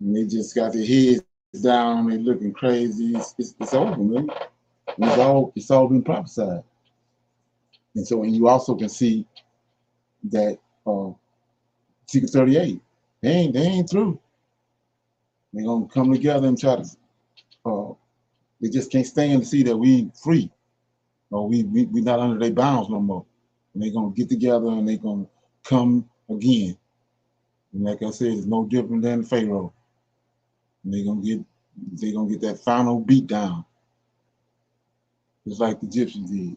and they just got their heads down. They looking crazy. It's over, man. It's all been prophesied. And so, and you also can see that Secret 38, they ain't through. They're gonna come together and try to. They just can't stand to see that we free, or we not under their bounds no more. And they're gonna get together and they're gonna come again. And like I said, it's no different than Pharaoh. And they're gonna get that final beat down, just like the Egyptians did.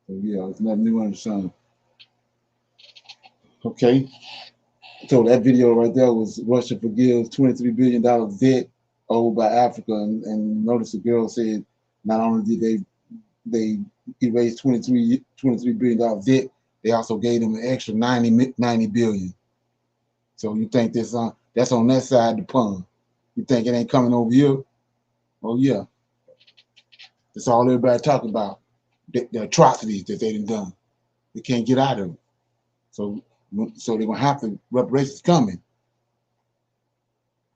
So yeah, it's nothing new under the sun. Okay. So that video right there was Russia forgives $23 billion debt owed by Africa. And notice the girl said not only did they erase $23 billion debt, they also gave them an extra 90 billion. So you think that's on that side of the pond. You think it ain't coming over here? Oh yeah. That's all everybody talking about. The atrocities that they done. They can't get out of it. So they're gonna have to reparations coming.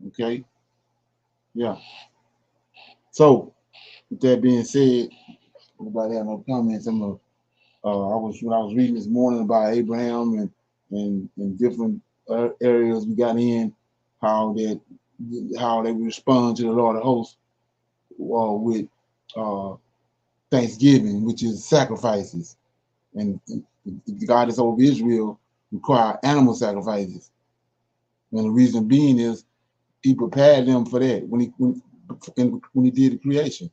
Okay? Yeah. So with that being said, nobody have no comments. When I was reading this morning about Abraham and different areas we got in, how they respond to the Lord of hosts with uh, Thanksgiving, which is sacrifices, and the goddess over Israel required animal sacrifices, and the reason being is he prepared them for that when he did the creation.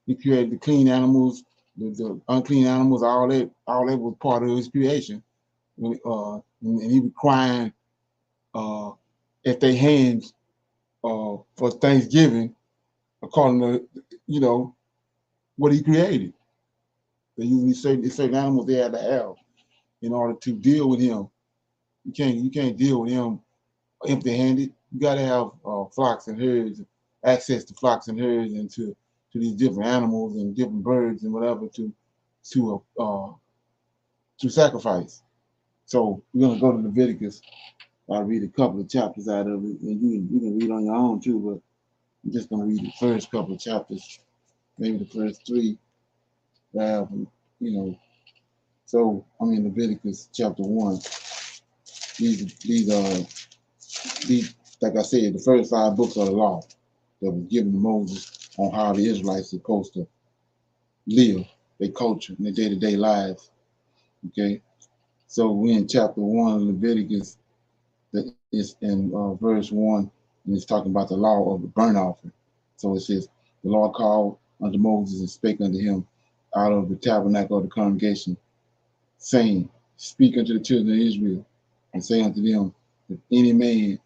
He created the clean animals, the unclean animals, all that was part of his creation. And he requiring at their hands for Thanksgiving, according to what he created. They usually certain animals they had to have in order to deal with him. You can't deal with him empty-handed. You got to have flocks and herds, access to flocks and herds, and to these different animals and different birds and whatever to sacrifice. So we're gonna go to Leviticus. I'll read a couple of chapters out of it, and you can read on your own too. But I'm just gonna read the first couple of chapters, maybe the first three. You know. So I'm in Leviticus chapter 1. These like I said, the first 5 books of the law that was given to Moses on how the Israelites are supposed to live, their culture, and their day-to-day lives. Okay. So we're in chapter 1 of Leviticus, that is in verse 1, and it's talking about the law of the burnt offering. So it says, the Lord called unto Moses and spake unto him out of the tabernacle of the congregation, saying, speak unto the children of Israel, and say unto them, if any man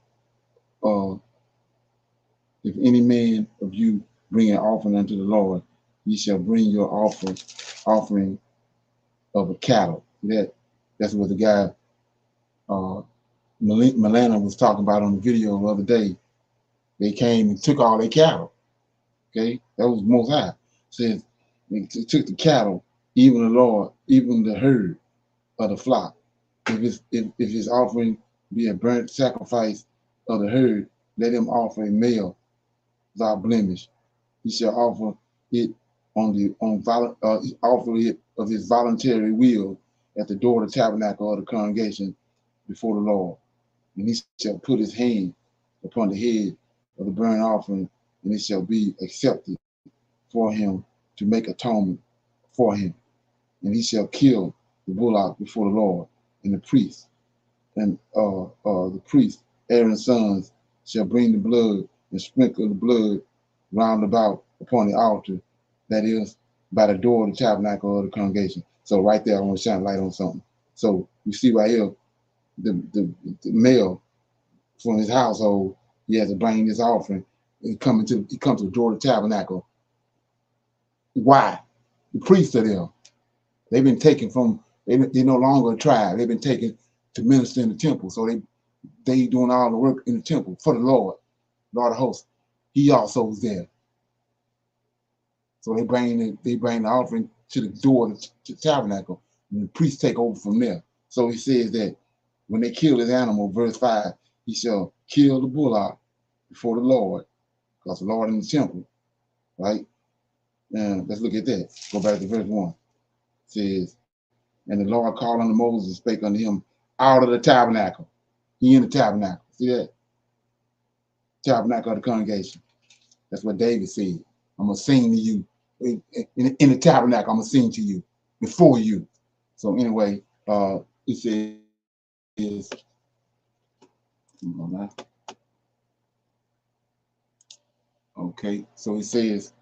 of you bring an offering unto the Lord, ye shall bring your offering of a cattle. That's what the guy Milana was talking about on the video the other day. They came and took all their cattle. Okay, that was Most High. It says they took the cattle, even the Lord, even the herd of the flock. If his offering be a burnt sacrifice of the herd, let him offer a male without blemish. He shall offer it offer it of his voluntary will at the door of the tabernacle of the congregation before the Lord. And he shall put his hand upon the head of the burnt offering, and it shall be accepted for him to make atonement for him. And he shall kill the bullock before the Lord, and the priest, Aaron's sons, shall bring the blood and sprinkle the blood round about upon the altar, that is, by the door of the tabernacle of the congregation. So right there, I want to shine light on something. So you see right here, the male from his household, he has to bring this offering. He comes to the door of the tabernacle. Why? The priests are there. They've been taken from. They're no longer a tribe. They've been taken to minister in the temple. So they doing all the work in the temple for the Lord of hosts. He also was there. So they bring the offering to the door of the tabernacle, and the priests take over from there. So he says that when they kill this animal, verse 5, he shall kill the bullock before the Lord, because the Lord in the temple, right? And let's look at that. Go back to verse 1. It says, and the Lord called unto Moses and spake unto him out of the tabernacle. He in the tabernacle. See that? Tabernacle of the congregation. That's what David said. I'm going to sing to you. In the tabernacle, I'm going to sing to you before you. So anyway, it says, Okay, so it says,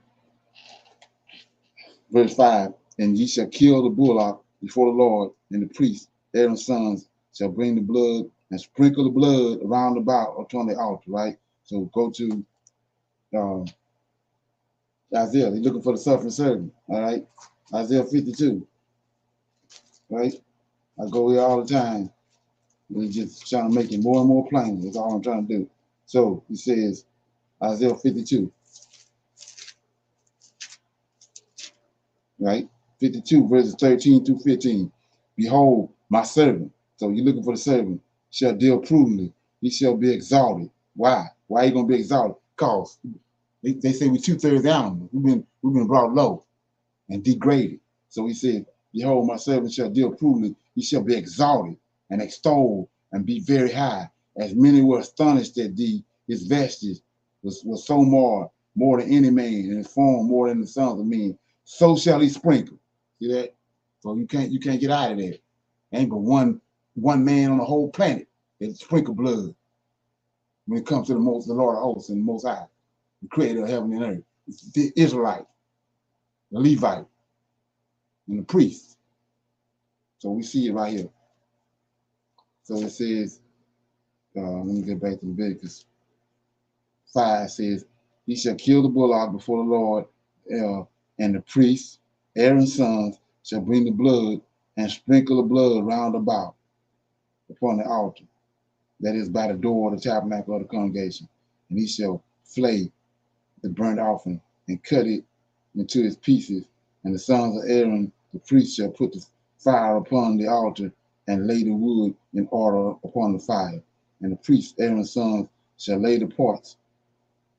verse 5, and ye shall kill the bullock before the Lord, and the priest, Aaron's sons, shall bring the blood and sprinkle the blood around about upon the altar, right? So go to Isaiah. They're looking for the suffering servant, all right? Isaiah 52, right? I go here all the time. We're just trying to make it more and more plain. That's all I'm trying to do. So he says, Isaiah 52, right? 52 verses 13 through 15. Behold, my servant. So you're looking for the servant. Shall deal prudently. He shall be exalted. Why? Why are you gonna be exalted? Because they say we're 2/3 animals. We've been brought low and degraded. So he said, behold, my servant shall deal prudently. He shall be exalted and extolled and be very high. As many were astonished at thee, his vestige was so more than any man, and his form more than the sons of men. So shall he sprinkle. See that? So you can't get out of that. Ain't but one man on the whole planet that sprinkle blood when it comes to the Lord of hosts and the Most High, the creator of heaven and earth. It's the Israelite, the Levite, and the priest. So we see it right here. So it says, let me get back to Leviticus 5 says, he shall kill the bullock before the Lord, and the priest, Aaron's sons, shall bring the blood and sprinkle the blood round about upon the altar, that is by the door of the tabernacle of the congregation. And he shall flay the burnt offering and cut it into its pieces. And the sons of Aaron, the priest, shall put the fire upon the altar and lay the wood in order upon the fire. And the priest, Aaron's sons, shall lay the parts,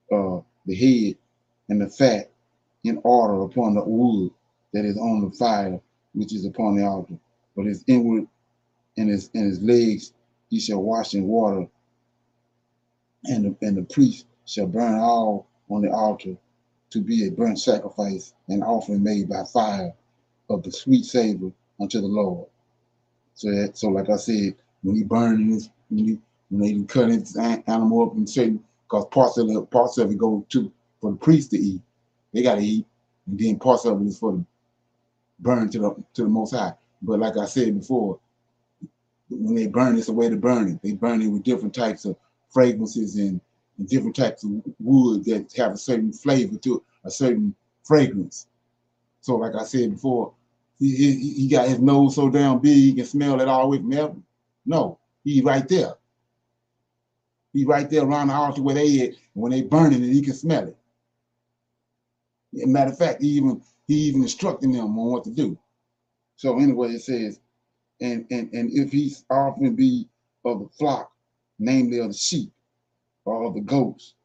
the head and the fat in order upon the wood that is on the fire, which is upon the altar. But his inward and his legs he shall wash in water, and the priest shall burn all on the altar to be a burnt sacrifice, an offering made by fire of the sweet savor unto the Lord. So like I said, when he burning this, when they cut his animal up and certain, because parts of it go to for the priest to eat. They gotta eat, and then parts of it is for the burn to the Most High. But like I said before, when they burn, it's a way to burn it. They burn it with different types of fragrances and different types of wood that have a certain flavor to it, a certain fragrance. So like I said before, he got his nose so damn big he can smell it all the way from heaven. No, he's right there. He's right there around the altar where they at. When they burning it, he can smell it. As a matter of fact, he even instructing them on what to do. So anyway, it says, and if he's offering be of the flock, namely of the sheep or of the goats,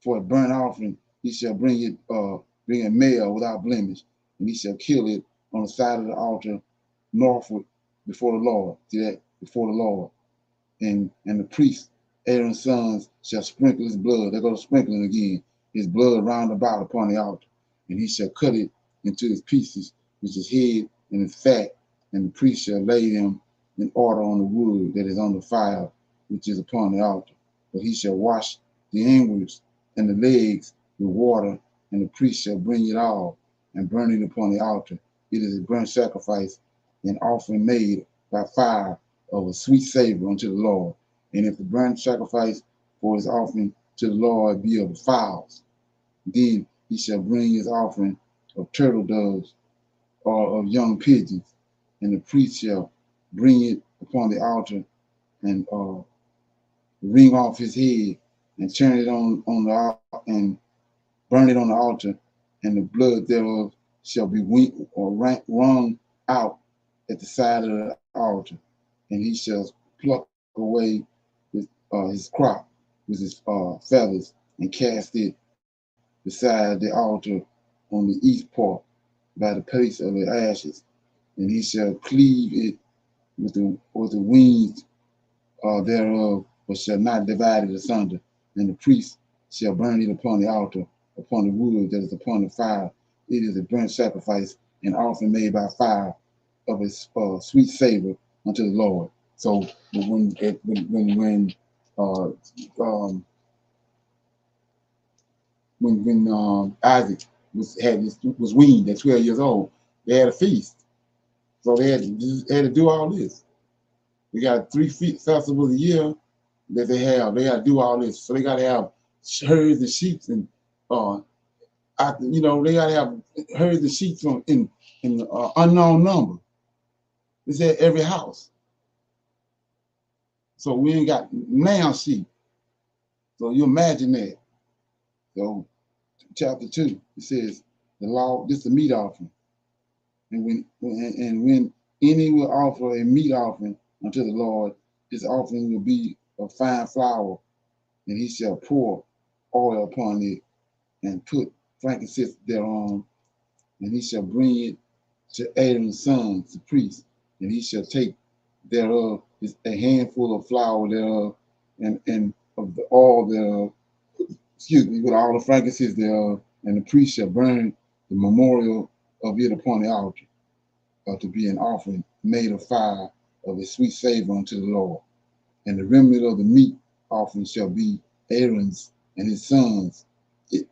for a burnt offering, he shall bring a male without blemish, and he shall kill it on the side of the altar northward before the Lord. See that? Before the Lord. And the priest, Aaron's sons, shall sprinkle his blood. They're going to sprinkle it again, his blood round about upon the altar. And he shall cut it into his pieces, which is head and his fat, and the priest shall lay them in order on the wood that is on the fire, which is upon the altar. But he shall wash the inwards and the legs with water, and the priest shall bring it all and burn it upon the altar. It is a burnt sacrifice, an offering made by fire of a sweet savor unto the Lord. And if the burnt sacrifice for his offering to the Lord be of fowls, then he shall bring his offering of turtle doves or of young pigeons, and the priest shall bring it upon the altar and wring off his head and turn it on the and burn it on the altar, and the blood thereof shall be wrung out at the side of the altar, and he shall pluck away his crop with his feathers and cast it beside the altar on the east part by the place of the ashes, and he shall cleave it with the wings thereof, but shall not divide it asunder. And the priest shall burn it upon the altar, upon the wood that is upon the fire. It is a burnt sacrifice, an offering made by fire of its sweet savor unto the Lord. So when when Isaac was weaned at 12 years old, they had a feast. So they had to do all this. We got 3 festivals a year that they have. They got to do all this. So they got to have herds and sheep and they got to have herds and sheep in unknown number. It's at every house. So we ain't got now sheep. So you imagine that. So chapter 2, it says the law. This is the meat offering, and when any will offer a meat offering unto the Lord, his offering will be of fine flour, and he shall pour oil upon it and put frankincense thereon, and he shall bring it to Aaron's sons, the priests, and he shall take thereof a handful of flour thereof, and of the oil thereof, with all the frankincense thereof, and the priest shall burn the memorial of it upon the altar, to be an offering made of fire of a sweet savor unto the Lord. And the remnant of the meat offering shall be Aaron's and his sons. It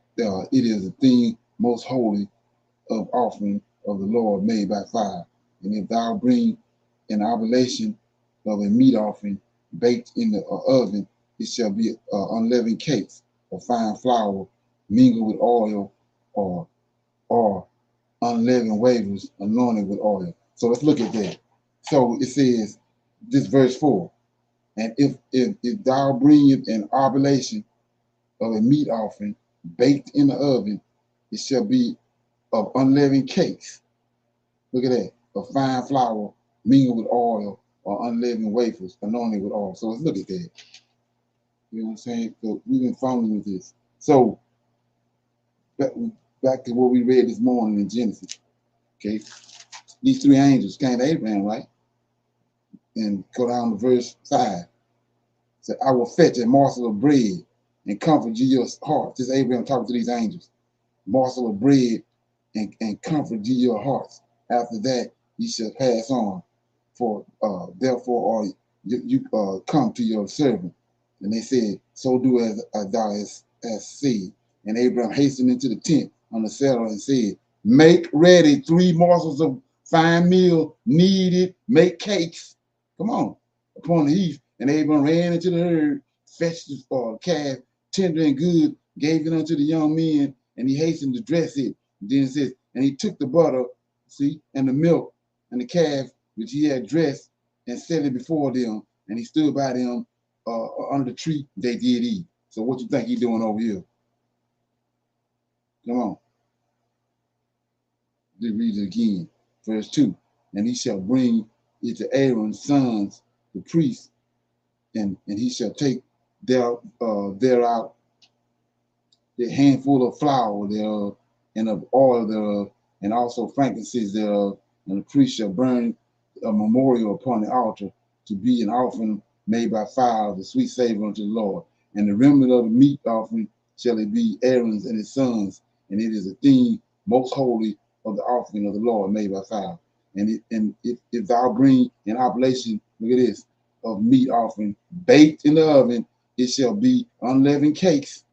is a thing most holy of offering of the Lord made by fire. And if thou bring an oblation of a meat offering baked in the oven, it shall be unleavened cakes of fine flour mingled with oil, or unleavened wafers anointed with oil. So let's look at that. So it says, this verse 4, and if thou bring an oblation of a meat offering baked in the oven, it shall be of unleavened cakes. Look at that, of fine flour mingled with oil, or unleavened wafers anointed with oil. So let's look at that. You know what I'm saying? So we've been following with this. So back to what we read this morning in Genesis. Okay, these 3 angels came to Abraham, right? And go down to verse 5. Said, I will fetch a morsel of bread and comfort ye your heart. This is Abraham talking to these angels. Morsel of bread and comfort ye your hearts. After that, ye shall pass on. For therefore you come to your servant. And they said, so do as thou hast said. And Abraham hastened into the tent on the saddle and said, make ready 3 morsels of fine meal, kneaded, make cakes. Come on, upon the heath. And Abraham ran into the herd, fetched the calf, tender and good, gave it unto the young men, and he hastened to dress it. And then it says, and he took the butter, and the milk, and the calf, which he had dressed, and set it before them, and he stood by them under the tree. They did eat. So what you think he doing over here? Come on. Let's read it again. Verse 2. And he shall bring it to Aaron's sons, the priests, and he shall take thereout the handful of flour thereof, and of oil thereof, and also frankincense thereof, and the priest shall burn a memorial upon the altar to be an offering made by fire of the sweet savor unto the Lord. And the remnant of the meat offering shall it be Aaron's and his sons, and it is a thing most holy of the offering of the Lord made by fire. And if thou bring an oblation, look at this, of meat offering baked in the oven, it shall be unleavened cakes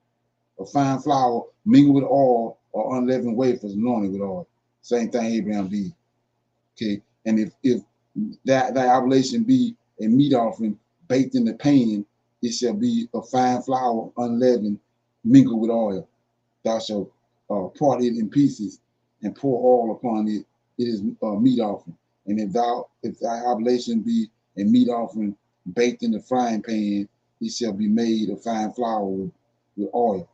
of fine flour mingled with oil, or unleavened wafers anointed with oil. Same thing Abraham did. Okay, and if that oblation be a meat offering baked in the pan, it shall be a fine flour unleavened mingled with oil. Thou shalt part it in pieces and pour oil upon it. It is a meat offering. And if thy oblation be a meat offering baked in the frying pan, it shall be made of fine flour with oil.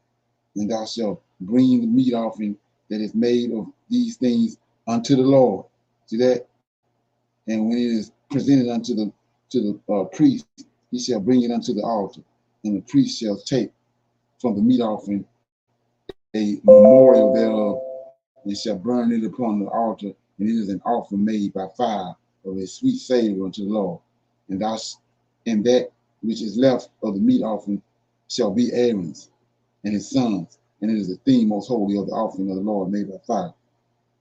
And thou shalt bring the meat offering that is made of these things unto the Lord. See that? And when it is presented unto the priest, he shall bring it unto the altar, and the priest shall take from the meat offering a memorial thereof, and shall burn it upon the altar, and it is an offering made by fire of a sweet savor unto the Lord. And that which is left of the meat offering shall be Aaron's and his sons, and it is the thing most holy of the offering of the Lord made by fire.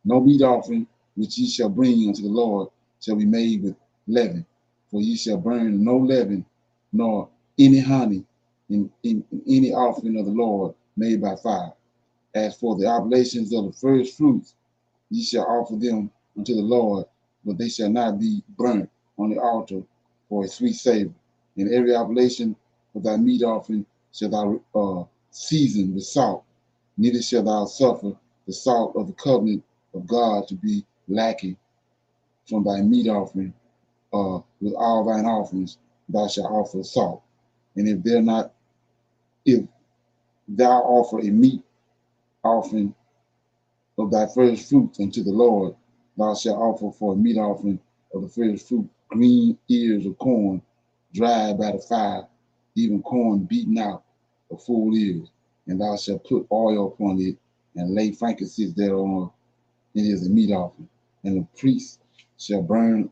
No meat offering which ye shall bring unto the Lord shall be made with leaven, for ye shall burn no leaven, nor any honey in any offering of the Lord made by fire. As for the oblations of the first fruits, ye shall offer them unto the Lord, but they shall not be burnt on the altar for a sweet savor. And every oblation of thy meat offering shall thou season with salt, neither shall thou suffer the salt of the covenant of God to be lacking from thy meat offering. With all thine offerings thou shalt offer salt. And if thou offer a meat offering of thy first fruits unto the Lord, thou shalt offer for a meat offering of the first fruit green ears of corn dried by the fire, even corn beaten out of full ears. And thou shalt put oil upon it and lay frankincense thereon. It is a meat offering. And the priest shall burn,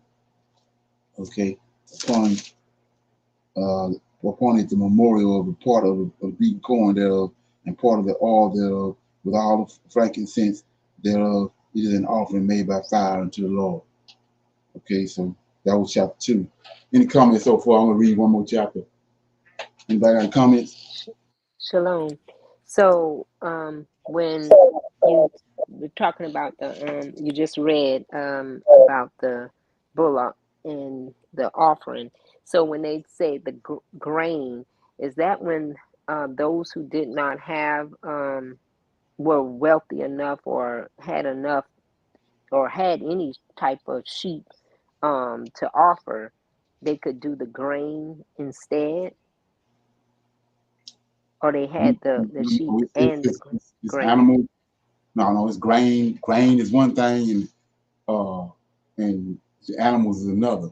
upon it the memorial of the part of the beaten corn thereof, and part of the oil thereof, with all the frankincense thereof. It is an offering made by fire unto the Lord. Okay, so that was chapter 2. Any comments so far? I'm gonna read one more chapter. Anybody got any comments? Shalom. So when you were talking about the you just read about the bullock and the offering. So when they say the grain, is that when those who did not have were wealthy enough or had enough or had any type of sheep to offer, they could do the grain instead? Or they had the sheep and the It's grain? animal. No, it's grain. Grain is one thing, and the animals is another.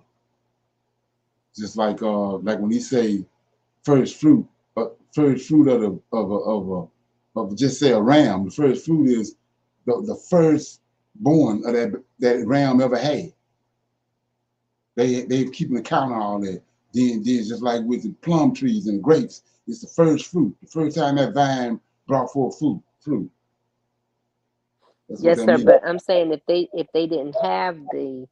Just like when he say first fruit of just say a ram. The first fruit is the first born of that ram ever had. They keeping account of all that. Then just like with the plum trees and grapes, it's the first fruit. The first time that vine brought forth fruit. That's what Yes, that sir. means. But I'm saying if they didn't have the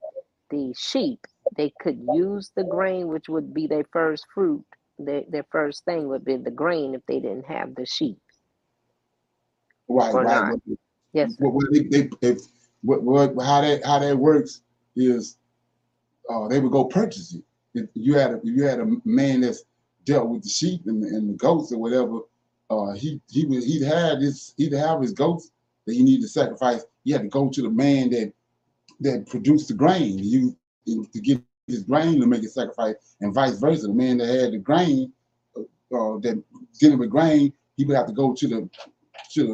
sheep, they could use the grain, which would be their first fruit. Their first thing would be the grain if they didn't have the sheep, Right. or not. Yes, sir. How that works is they would go purchase it. If you had a man that's dealt with the sheep and the goats or whatever, he'd have his goats that he needed to sacrifice. He had to go to the man that produced the grain to get his grain to make a sacrifice, and vice versa. The man that had the grain that dealing with grain, he would have to go to the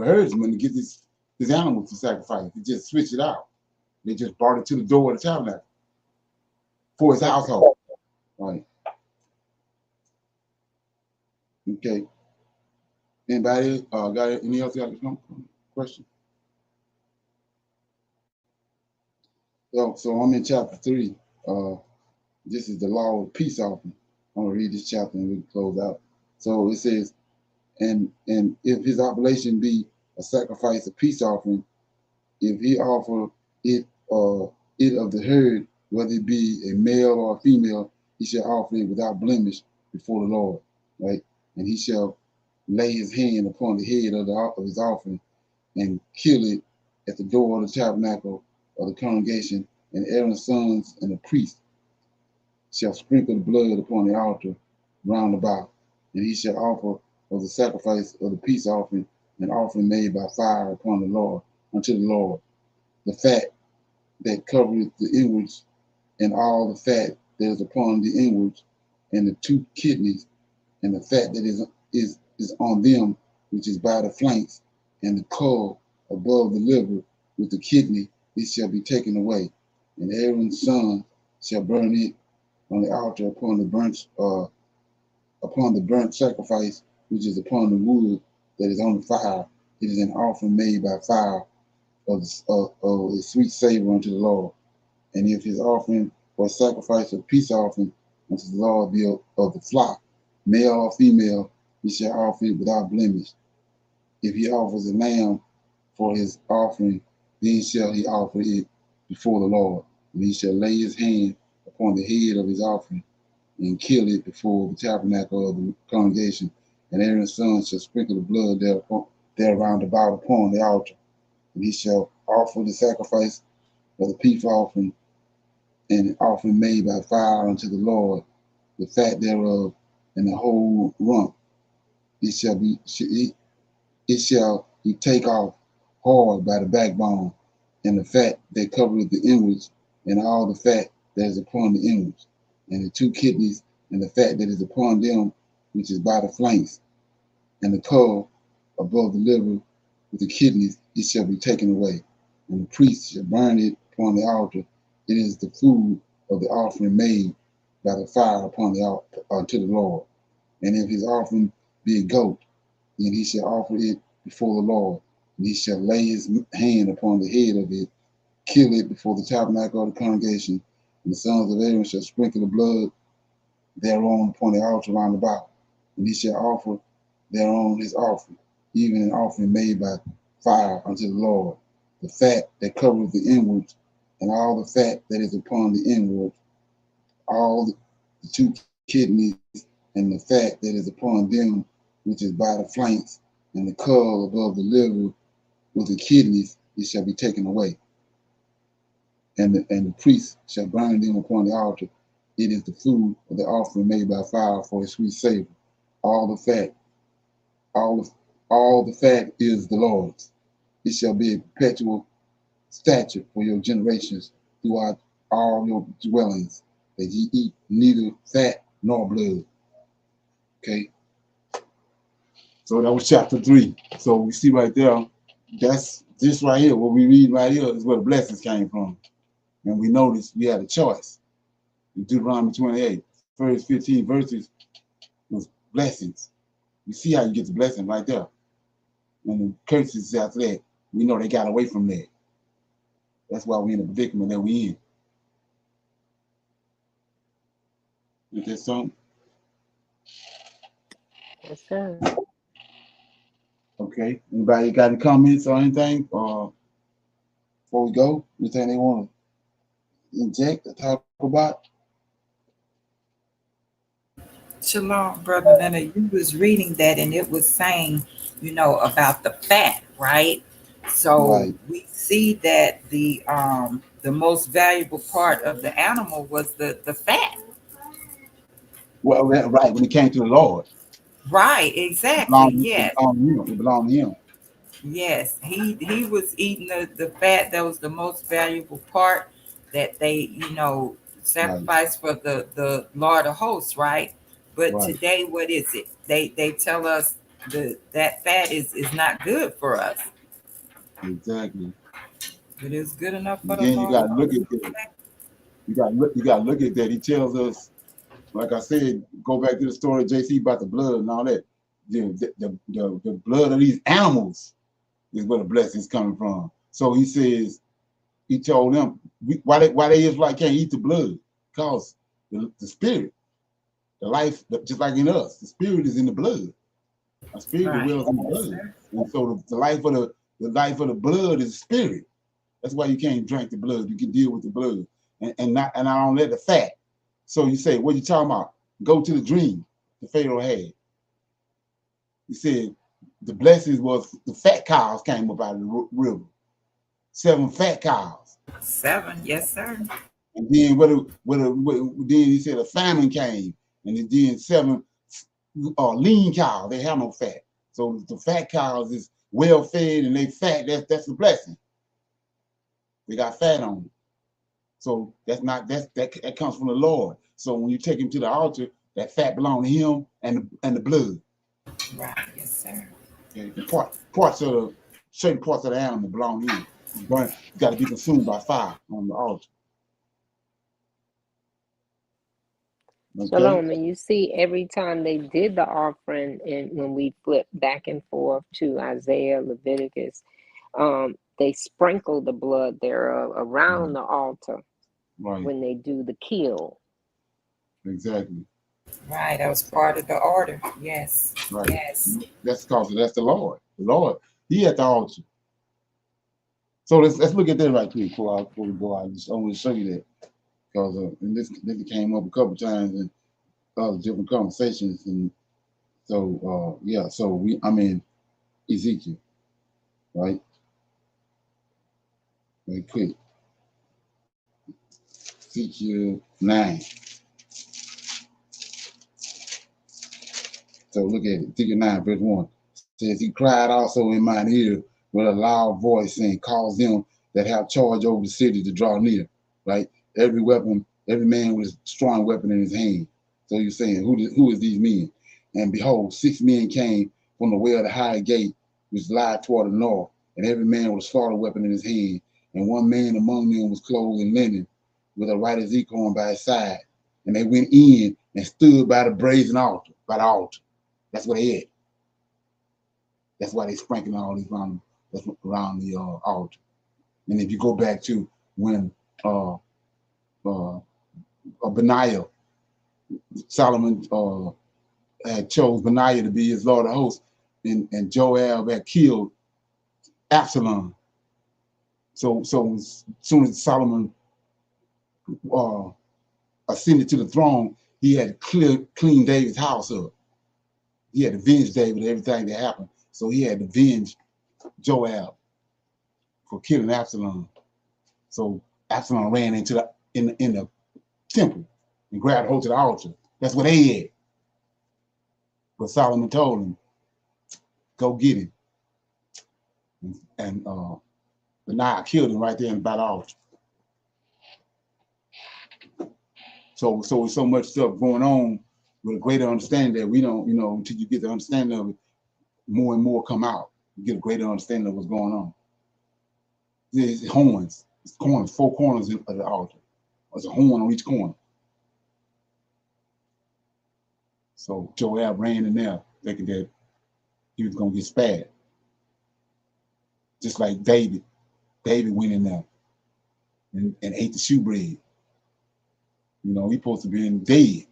herdsman to get his animals to sacrifice. He just switched it out. They just brought it to the door of the tabernacle for his Yes, sir. household. Right. Okay. Anybody got any else got a question? So I'm in chapter 3. This is the law of peace offering. I'm gonna read this chapter and we can close out. So it says, and if his oblation be a sacrifice of peace offering, if he offer it it of the herd, whether it be a male or a female, he shall offer it without blemish before the Lord, right? And he shall lay his hand upon the head of his offering and kill it at the door of the tabernacle of the congregation, and Aaron's sons and the priest shall sprinkle the blood upon the altar round about, and he shall offer of the sacrifice of the peace offering an offering made by fire upon the Lord, unto the Lord, the fat that covereth the inwards, and all the fat that is upon the inwards, and the 2 kidneys, and the fat that is on them, which is by the flanks, and the caul above the liver with the kidney, it shall be taken away. And Aaron's son shall burn it on the altar upon the burnt sacrifice, which is upon the wood that is on the fire. It is an offering made by fire of a sweet savor unto the Lord. And if his offering or sacrifice or peace offering unto the Lord be of the flock, male or female, he shall offer it without blemish. If he offers a lamb for his offering, then shall he offer it before the Lord. And he shall lay his hand upon the head of his offering and kill it before the tabernacle of the congregation. And Aaron's son shall sprinkle the blood there round about upon the altar. And he shall offer the sacrifice of the peace offering and an offering made by fire unto the Lord, the fat thereof, and the whole rump. It shall he take off hard by the backbone, and the fat that covereth the inwards, and all the fat that is upon the inwards, and the two kidneys, and the fat that is upon them, which is by the flanks, and the caul above the liver with the kidneys, it shall be taken away. And the priest shall burn it upon the altar. It is the food of the offering made by the fire upon the altar unto the Lord. And if his offering be a goat, then he shall offer it before the Lord. And he shall lay his hand upon the head of it, kill it before the tabernacle of the congregation. And the sons of Aaron shall sprinkle the blood thereon upon the altar round about. And he shall offer thereon his offering, even an offering made by fire unto the Lord. The fat that covereth the inwards, and all the fat that is upon the inwards, all the two kidneys, and the fat that is upon them, which is by the flanks, and the caul above the liver with the kidneys, it shall be taken away. And the priest shall burn them upon the altar. It is the food of the offering made by fire for a sweet savor. All the fat, all the fat is the Lord's. It shall be a perpetual statute for your generations throughout all your dwellings, that ye eat neither fat nor blood. Okay. So that was chapter 3. So we see right there, that's this right here. What we read right here is where the blessings came from. And we noticed we had a choice. In Deuteronomy 28, first 15 verses was blessings. You see how you get the blessing right there. And the curses after that, we know they got away from that. That's why we're in the predicament that we in. Is there something? Yes, sir. Okay. Anybody got any comments or anything? Before we go, anything they want to inject or talk about? Shalom, Brother Leonard. You was reading that and it was saying, about the fat, right? So Right. we see that the most valuable part of the animal was the fat. Well, right. When it came to the Lord, Right, exactly. it Yes. belonged to him. It belonged to him. Yes. He was eating the fat. That was the most valuable part that they, Right. sacrificed for the Lord of hosts, right? But Right. today, what is it? They tell us that fat is not good for us. Exactly. It is good enough for And the then you Lord got of to look hosts. at that. You got to look at that. He tells us, like I said, go back to the story of JC about the blood and all that. The blood of these animals is where the blessings coming from. So he says, he told them why they Israelite can't eat the blood, because the spirit, the life, just like in us, the spirit is in the blood. Our spirit Right. dwells in the Yes, blood, sir. and so the life of the blood is the spirit. That's why you can't drink the blood. You can deal with the blood, and I don't let the fat. So you say, what you talking about? Go to the dream the Pharaoh had. He said the blessings was the fat cows came up out of the river. 7 fat cows. 7. Yes, sir. And then then he said a famine came, and then 7 lean cows. They have no fat. So the fat cows is well fed and they fat. That's the blessing. They got fat on them. So that comes from the Lord. So when you take him to the altar, that fat belongs to him and the blood. Right. Yes, sir. Okay? The certain parts of the animal belong to him. It's got to be consumed by fire on the altar. Okay? Shalom, and you see every time they did the offering, and when we flip back and forth to Isaiah, Leviticus, they sprinkle the blood thereof around the altar Right. when they do the kill. Exactly. Right. That was part of the order. Yes. Right. Yes. That's because that's the Lord. The Lord, he at the altar. So let's look at that right quick before we go out. I want to show you that because this came up a couple times, and other different conversations, and so yeah. So I'm in Ezekiel, right? Very quick. Ezekiel 9. So look at it. Ezekiel 9, verse 1. It says, he cried also in mine ear with a loud voice, saying, cause them that have charge over the city to draw near. Right? Every weapon, every man with a strong weapon in his hand. So you're saying, who is these men? And behold, 6 men came from the way of the high gate, which lied toward the north, and every man with a slaughter weapon in his hand. And one man among them was clothed in linen, with a writer's acorn by his side. And they went in and stood by the brazen altar, by the altar. That's what they had. That's why they sprinkling all these around the altar. And if you go back to when Benaiah, Solomon had chose Benaiah to be his Lord of hosts, and Joab had killed Absalom. So as soon as Solomon ascended to the throne, he had to clean David's house up. He had to avenge David everything that happened. So he had to avenge Joab for killing Absalom. So Absalom ran into the in the temple and grabbed hold to the altar. That's what they had. But Solomon told him, go get him. And Benaiah killed him right there by the altar. So with so much stuff going on, with a greater understanding that we don't, until you get the understanding of it, more and more come out. You get a greater understanding of what's going on. There's horns. It's corners, 4 corners of the altar. There's a horn on each corner. So Joab ran in there thinking that he was going to get spared. Just like David. David went in there and ate the shewbread. He's supposed to be dead.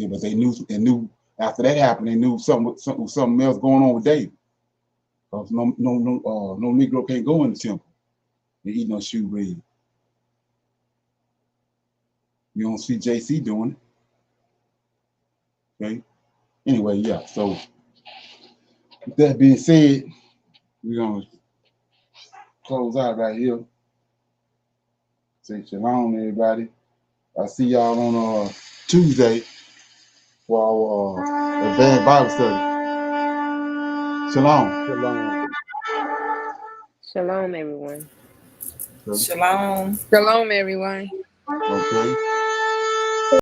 But they knew after that happened, they knew something else going on with David. Because no Negro can't go in the temple and eat no shewbread. You don't see JC doing it. Okay. Anyway, yeah. So with that being said, we're gonna close out right here. Say shalom, everybody. I'll see y'all on Tuesday for our advanced Bible study. Shalom. Shalom. Shalom, everyone. Okay. Shalom. Shalom, everyone. Okay.